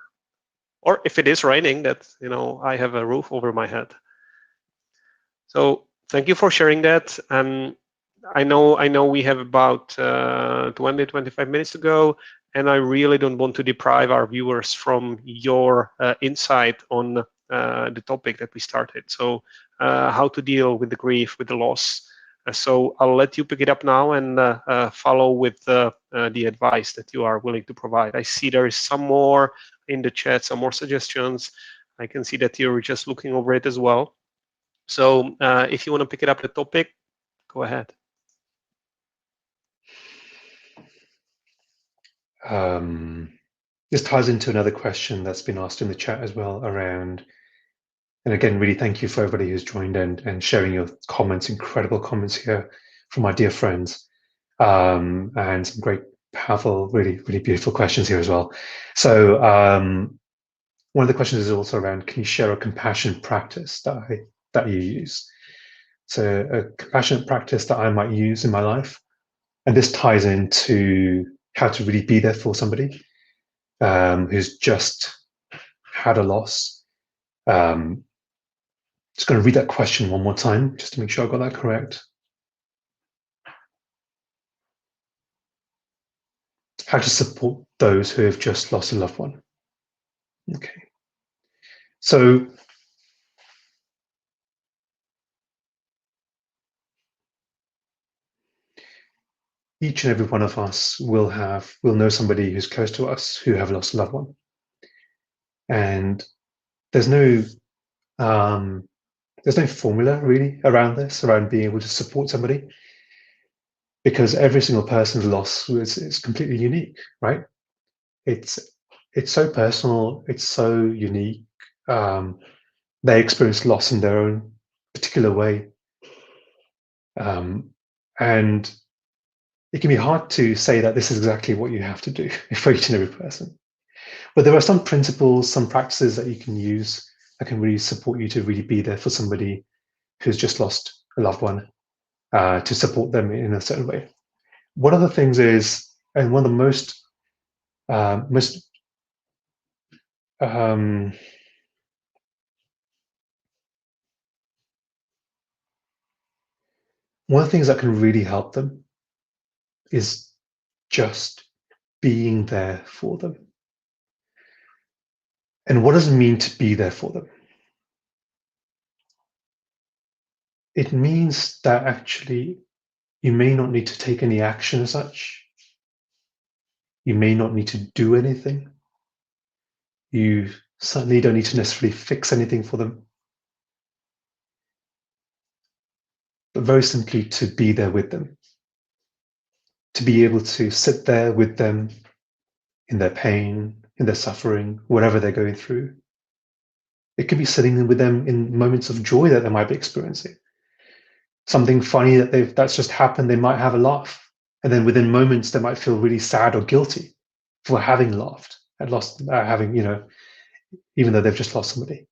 or if it is raining, that I have a roof over my head. So thank you for sharing that. I know we have about 20-25 minutes to go, and I really don't want to deprive our viewers from your insight on the topic that we started. So how to deal with the grief, with the loss. So I'll let you pick it up now and follow with the advice that you are willing to provide. I see there is some more in the chat, some more suggestions. I can see that you're just looking over it as well. So if you want to pick it up the topic, go ahead. This ties into another question that's been asked in the chat as well around, and again, really thank you for everybody who's joined and sharing your comments, incredible comments here from our dear friends, and some great, powerful, really, really beautiful questions here as well. So one of the questions is also around, can you share a compassion practice that you use? So a compassionate practice that I might use in my life, and this ties into how to really be there for somebody who's just had a loss. Just going to read that question one more time, just to make sure I got that correct. How to support those who have just lost a loved one. Okay. So each and every one of us will know somebody who's close to us who have lost a loved one. And there's no formula really around this, around being able to support somebody, because every single person's loss is completely unique, right? It's so personal, it's so unique. They experience loss in their own particular way. And it can be hard to say that this is exactly what you have to do for each and every person. But there are some principles, some practices that you can use that can really support you to really be there for somebody who's just lost a loved one, to support them in a certain way. One of the things is, and one of the most one of the things that can really help them is just being there for them. And what does it mean to be there for them? It means that actually you may not need to take any action as such. You may not need to do anything. You certainly don't need to necessarily fix anything for them. But very simply to be there with them. To be able to sit there with them in their pain, in their suffering, whatever they're going through. It could be sitting with them in moments of joy that they might be experiencing. Something funny that's just happened, they might have a laugh. And then within moments, they might feel really sad or guilty for having laughed and even though they've just lost somebody.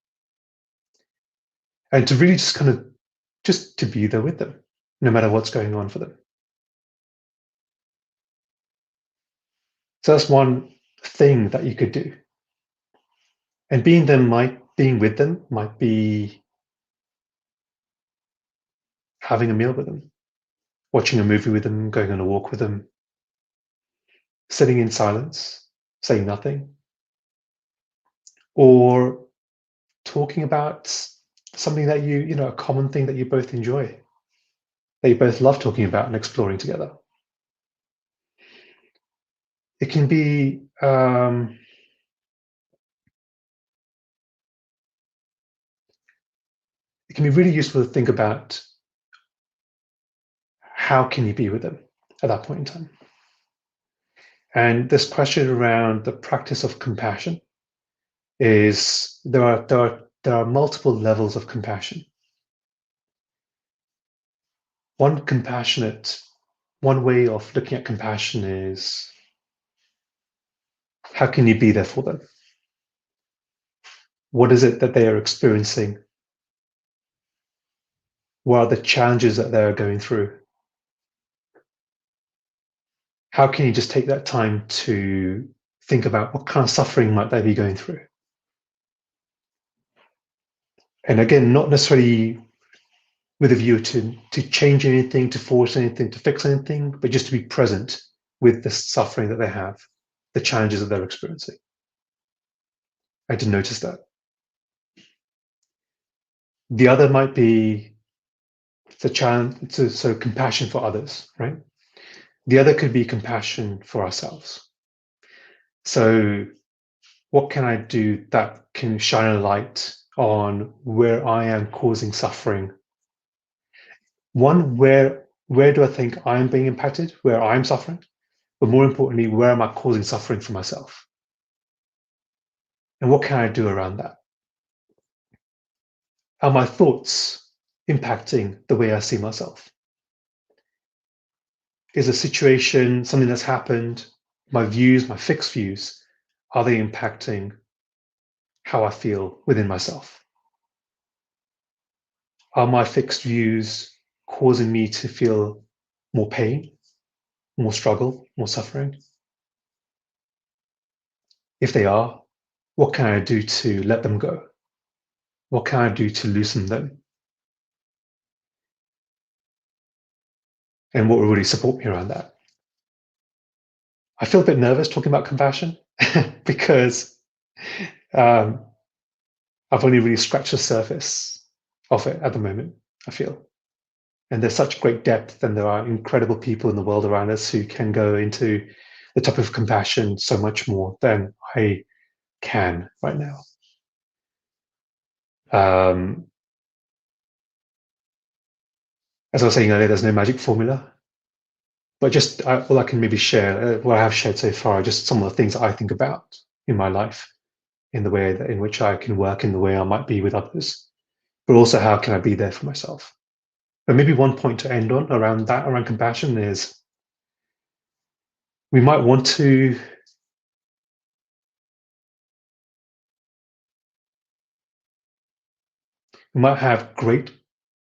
And to really just to be there with them, no matter what's going on for them. So that's one thing that you could do. And being with them might be having a meal with them, watching a movie with them, going on a walk with them, sitting in silence, saying nothing, or talking about something that a common thing that you both enjoy, that you both love talking about and exploring together. It can be really useful to think about how can you be with them at that point in time. And this question around the practice of compassion is there are multiple levels of compassion. One way of looking at compassion is how can you be there for them? What is it that they are experiencing? What are the challenges that they're going through? How can you just take that time to think about what kind of suffering might they be going through? And again, not necessarily with a view to change anything, to force anything, to fix anything, but just to be present with the suffering that they have, the challenges that they're experiencing. I did notice that. The other might be the challenge, so compassion for others, right? The other could be compassion for ourselves. So what can I do that can shine a light on where I am causing suffering? One, where do I think I'm being impacted, where I'm suffering? But more importantly, where am I causing suffering for myself? And what can I do around that? Are my thoughts impacting the way I see myself? Is a situation, something that's happened, my views, my fixed views, are they impacting how I feel within myself? Are my fixed views causing me to feel more pain, more struggle, more suffering? If they are, what can I do to let them go? What can I do to loosen them? And what will really support me around that? I feel a bit nervous talking about compassion because I've only really scratched the surface of it at the moment, I feel. And there's such great depth, and there are incredible people in the world around us who can go into the topic of compassion so much more than I can right now. As I was saying earlier, there's no magic formula, but just all I can maybe share, what I have shared so far, are just some of the things that I think about in my life, in the way in which I can work, in the way I might be with others, but also how can I be there for myself. But maybe one point to end on around that, around compassion, is we might want to we might have great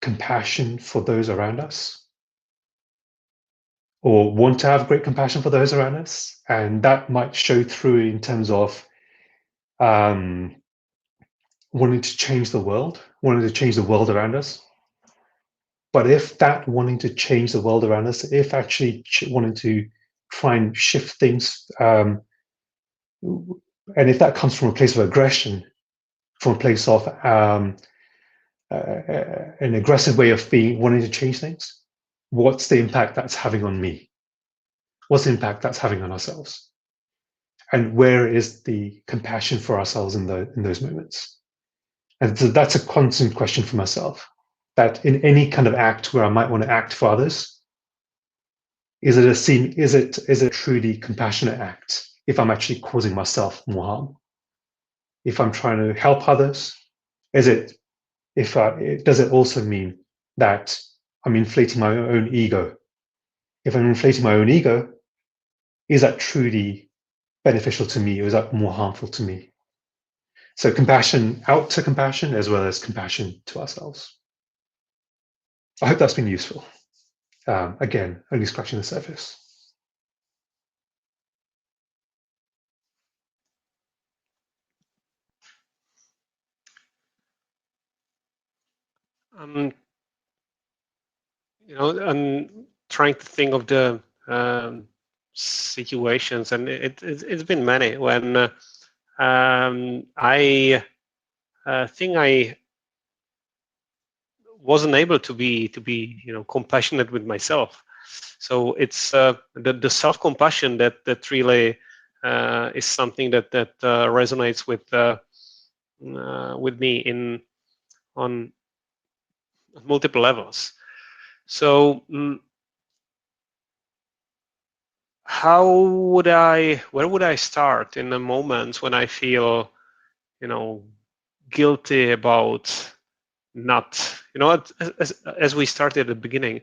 compassion for those around us, or want to have great compassion for those around us, and that might show through in terms of wanting to change the world, around us. But if that wanting to change the world around us, if actually wanting to try and shift things, and if that comes from a place of aggression, from a place of an aggressive way of wanting to change things, what's the impact that's having on me? What's the impact that's having on ourselves? And where is the compassion for ourselves in those moments? And so that's a constant question for myself, that in any kind of act where I might want to act for others, is it a truly compassionate act if I'm actually causing myself more harm? If I'm trying to help others, does it also mean that I'm inflating my own ego? If I'm inflating my own ego, is that truly beneficial to me, or is that more harmful to me? So compassion, out to compassion, as well as compassion to ourselves. I hope that's been useful. Again, only scratching the surface. I'm trying to think of the situations, and it's been many when I think I wasn't able to be compassionate with myself. So it's the self compassion that really is something that resonates with me in on multiple levels. So where would I start in the moments when I feel guilty about not, as we started at the beginning,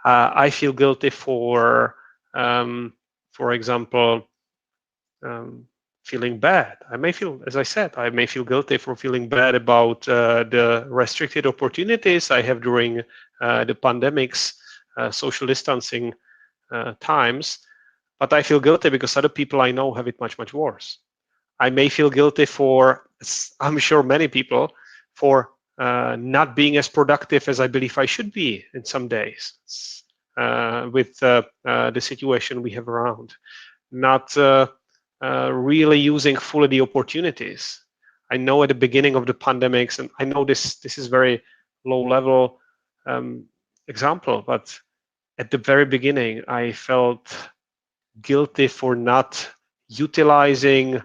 I feel guilty for example, feeling bad. I may feel, as I said, I may feel guilty for feeling bad about the restricted opportunities I have during the pandemic's social distancing times, but I feel guilty because other people I know have it much, much worse. I may feel guilty for, I'm sure many people, for not being as productive as I believe I should be in some days with the situation we have around. Not really using fully the opportunities. I know at the beginning of the pandemics, and I know this is very low level example, but at the very beginning, I felt guilty for not utilizing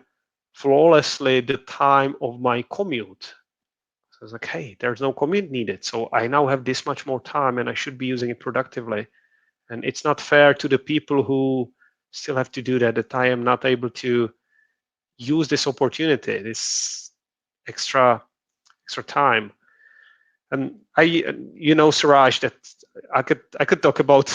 flawlessly the time of my commute. So I was like, hey, there's no commute needed. So I now have this much more time and I should be using it productively. And it's not fair to the people who still have to do that I am not able to use this opportunity, this extra time. And Suraj, that I could talk about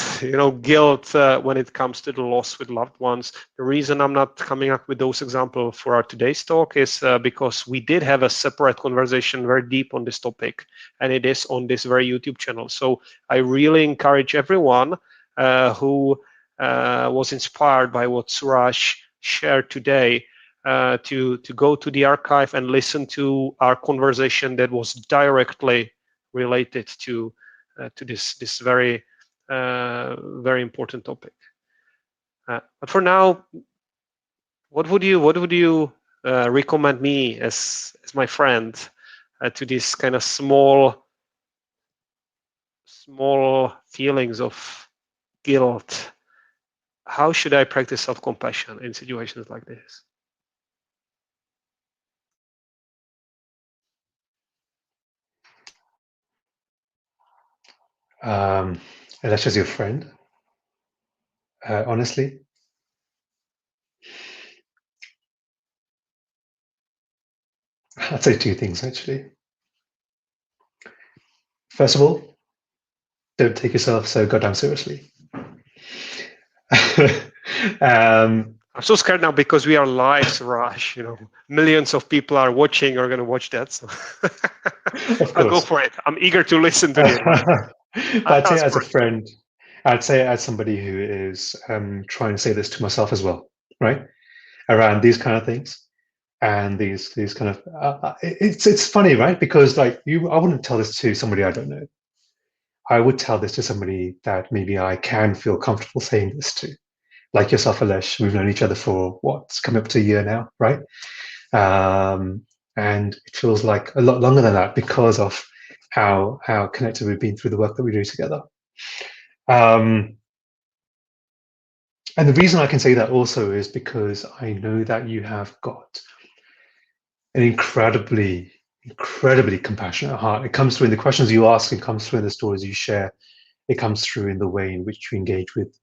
guilt when it comes to the loss with loved ones. The reason I'm not coming up with those examples for our today's talk is because we did have a separate conversation very deep on this topic, and it is on this very YouTube channel. So I really encourage everyone who was inspired by what Suraj shared today to go to the archive and listen to our conversation that was directly related to this very very important topic. But for now, what would you recommend me as my friend to these kind of small feelings of guilt? How should I practice self-compassion in situations like this? Alesh as your friend, honestly, I'd say two things actually. First of all, don't take yourself so goddamn seriously. I'm so scared now because we are live, Suraj. Millions of people are watching or going to watch that. So I'll go for it. I'm eager to listen to it. I'd say as a friend, I'd say as somebody who is trying to say this to myself as well, right? Around these kind of things and these kind of it's funny, right? Because I wouldn't tell this to somebody I don't know. I would tell this to somebody that maybe I can feel comfortable saying this to, like yourself, Alesh. We've known each other for what's coming up to a year now, right? And it feels like a lot longer than that because of how connected we've been through the work that we do together. And the reason I can say that also is because I know that you have got an incredibly compassionate heart. It comes through in the questions you ask, it comes through in the stories you share, it comes through in the way in which you engage with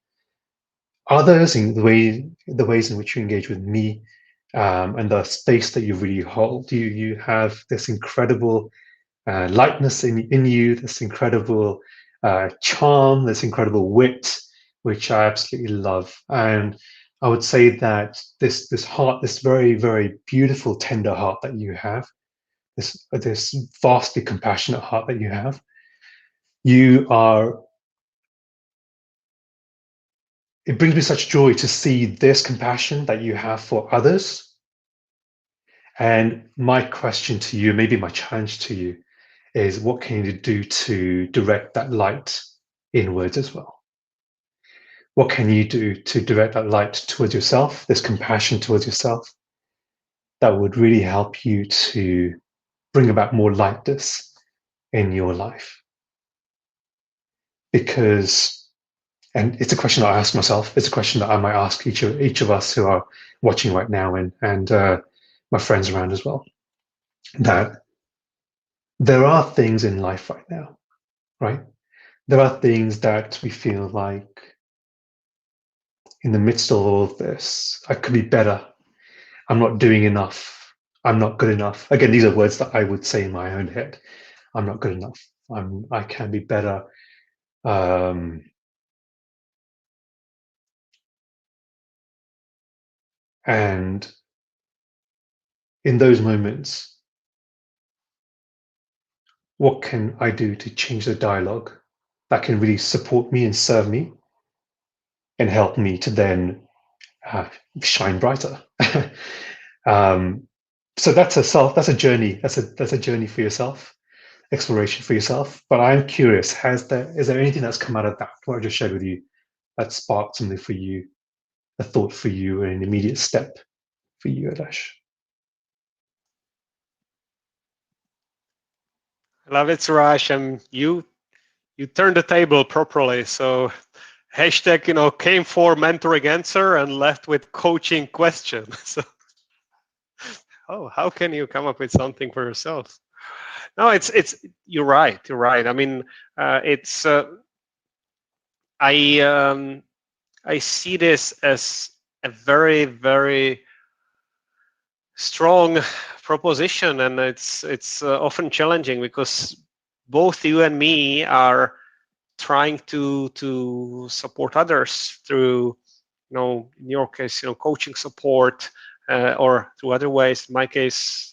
others, in the ways in which you engage with me, and the space that you really hold. You have this incredible lightness in you, this incredible charm, this incredible wit, which I absolutely love. And I would say that this heart, this very, very beautiful, tender heart that you have, this vastly compassionate heart that you have, it brings me such joy to see this compassion that you have for others. And my question to you, maybe my challenge to you, is what can you do to direct that light inwards as well? What can you do to direct that light towards yourself, this compassion towards yourself, that would really help you to bring about more lightness in your life. Because, and it's a question I ask myself, it's a question that I might ask each of us who are watching right now, and my friends around as well, that there are things in life right now, right? There are things that we feel like in the midst of all of this, I could be better. I'm not doing enough. I'm not good enough. Again, these are words that I would say in my own head. I'm not good enough. I can be better. And in those moments, what can I do to change the dialogue that can really support me and serve me and help me to then shine brighter? So that's a journey. That's a journey for yourself, exploration for yourself. But I'm curious, is there anything that's come out of that, what I just shared with you, that sparked something for you, a thought for you, an immediate step for you, Adash? I love it, Suraj. And you turned the table properly. So hashtag, came for mentoring answer and left with coaching question. So, how can you come up with something for yourself? No, you're right. You're right. I mean, it's I see this as a very, very strong proposition, and it's often challenging because both you and me are trying to support others through, in your case, coaching support, or through other ways. In my case,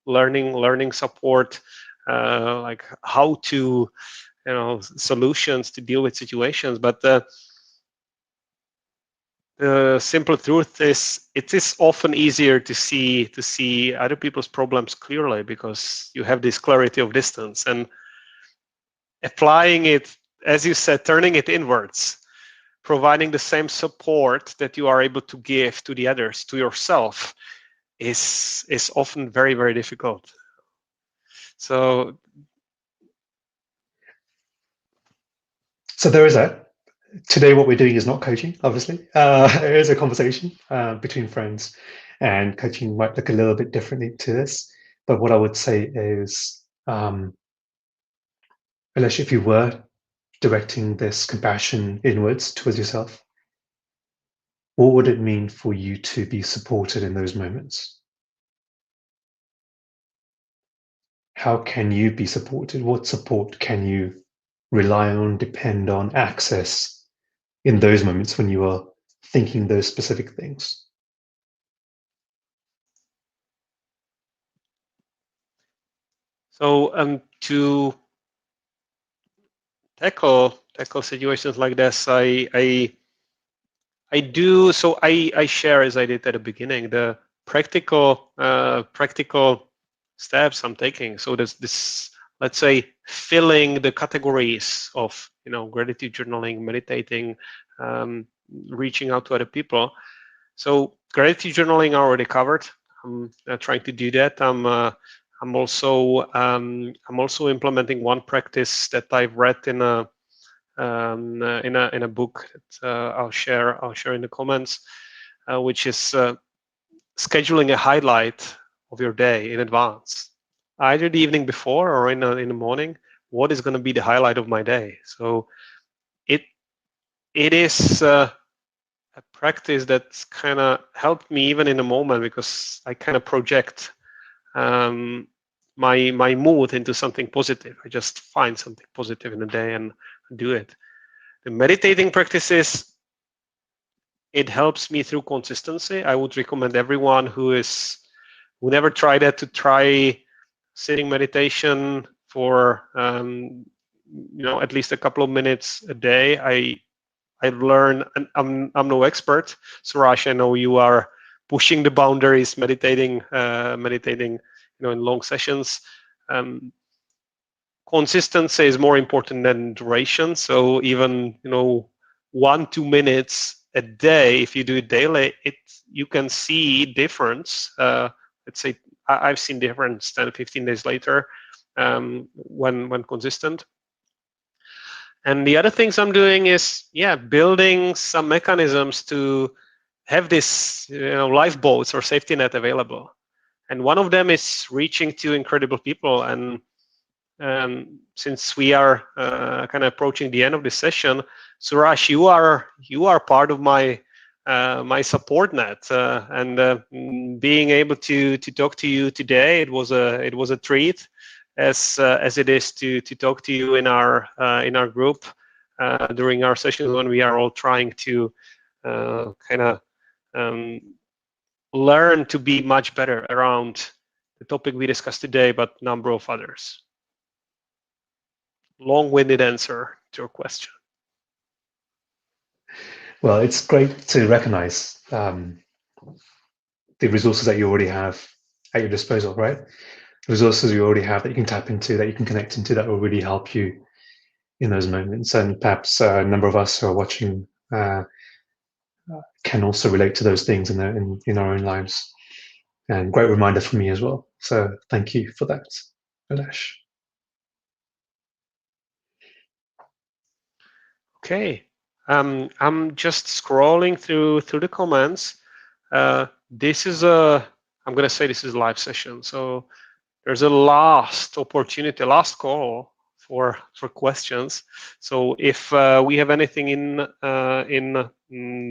learning support, like how to, solutions to deal with situations. But the simple truth is, it is often easier to see other people's problems clearly because you have this clarity of distance, and applying it, as you said, turning it inwards, providing the same support that you are able to give to the others, to yourself, is often very, very difficult. So there is that. Today, what we're doing is not coaching, obviously. It is a conversation between friends, and coaching might look a little bit differently to this. But what I would say is, unless if you were directing this compassion inwards towards yourself, what would it mean for you to be supported in those moments? How can you be supported? What support can you rely on, depend on, access in those moments when you are thinking those specific things? So to tackle situations like this, I do. So I share, as I did at the beginning, the practical steps I'm taking. So there's this, let's say, filling the categories of gratitude journaling, meditating, reaching out to other people. So gratitude journaling I already covered. I'm trying to do that. I'm also implementing one practice that I've read in a book that I'll share in the comments, which is scheduling a highlight of your day in advance, either the evening before or in the morning. What is going to be the highlight of my day? So it is a practice that's kind of helped me even in the moment, because I kind of project my mood into something positive. I just find something positive in the day and do it. The meditating practices, it helps me through consistency. I would recommend everyone who never tried that to try sitting meditation for at least a couple of minutes a day. I've learned, and I'm no expert. Suraj, I know you are pushing the boundaries, meditating in long sessions. Consistency is more important than duration. So even 1-2 minutes a day, if you do it daily, you can see difference let's say I've seen difference 10, 15 days later when consistent. And the other things I'm doing is, building some mechanisms to have this, lifeboats or safety net available. And one of them is reaching to incredible people. And since we are kind of approaching the end of this session, Suraj, you are part of my my support net, and being able to talk to you today, it was a treat, as it is to talk to you in our group during our sessions when we are all trying to kind of learn to be much better around the topic we discussed today, but a number of others. Long-winded answer to your question. Well, it's great to recognize the resources that you already have at your disposal, right? The resources you already have that you can tap into, that you can connect into, that will really help you in those moments. And perhaps a number of us who are watching can also relate to those things in our own lives. And great reminder for me as well. So thank you for that, Nilesh. Okay, I'm just scrolling through the comments. This is I'm going to say this is a live session, so there's a last opportunity, last call for questions. So if we have anything in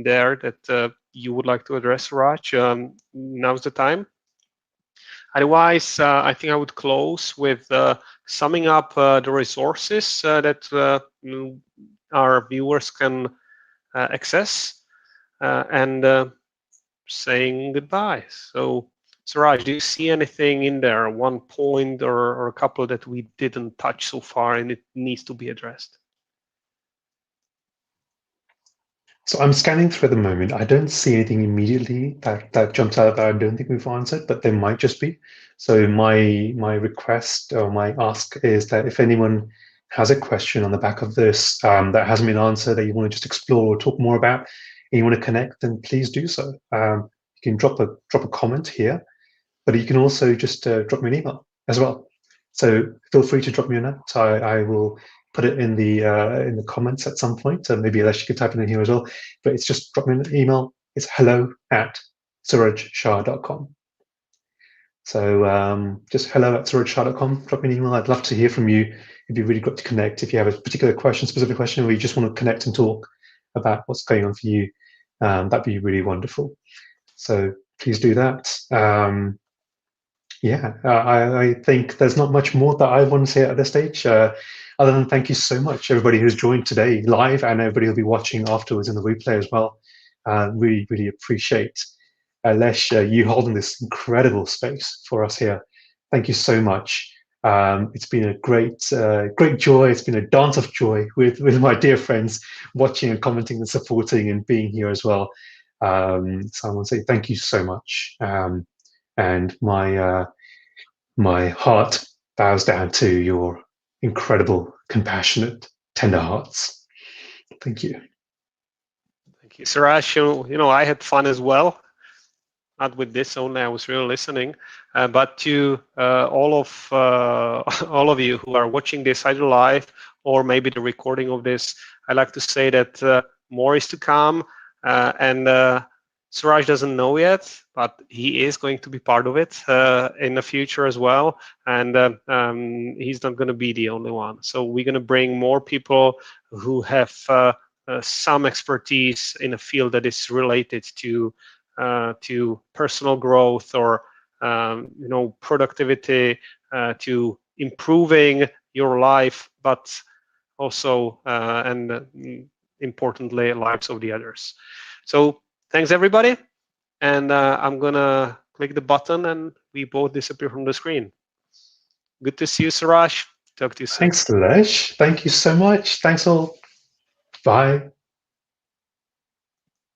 there that you would like to address, Raj, now's the time. Otherwise, I think I would close with summing up the resources that our viewers can access, and saying goodbye. So, Suraj, do you see anything in there, one point or a couple that we didn't touch so far and it needs to be addressed? So I'm scanning through at the moment. I don't see anything immediately that jumps out that I don't think we've answered, but there might just be. So my request or my ask is that if anyone has a question on the back of this that hasn't been answered, that you want to just explore or talk more about, and you want to connect, then please do so. You can drop a comment here, but you can also just drop me an email as well. So feel free to drop me a note. I will put it in the comments at some point. Maybe Alesh, you could type it in here as well. But it's just drop me an email. It's hello@surajshah.com. So just hello@surajshah.com. Drop me an email. I'd love to hear from you. It'd be really great to connect. If you have a particular question, specific question, or you just want to connect and talk about what's going on for you, that'd be really wonderful. So please do that. I think there's not much more that I want to say at this stage, other than thank you so much, everybody who's joined today live and everybody who'll be watching afterwards in the replay as well. Really, really appreciate, Alesh, you holding this incredible space for us here. Thank you so much. It's been a great joy. It's been a dance of joy with my dear friends watching and commenting and supporting and being here as well. So I want to say thank you so much. And my heart bows down to your incredible, compassionate, tender hearts. Thank you. Thank you, Suraj. I had fun as well. Not with this only, I was really listening. But to all of you who are watching this either live or maybe the recording of this, I'd like to say that more is to come, and Suraj doesn't know yet, but he is going to be part of it in the future as well. And he's not going to be the only one. So we're going to bring more people who have some expertise in a field that is related to personal growth or productivity, to improving your life, but also and importantly, lives of the others. So thanks, everybody. And I'm going to click the button and we both disappear from the screen. Good to see you, Suraj. Talk to you soon. Thanks, Nilesh. Thank you so much. Thanks all. Bye.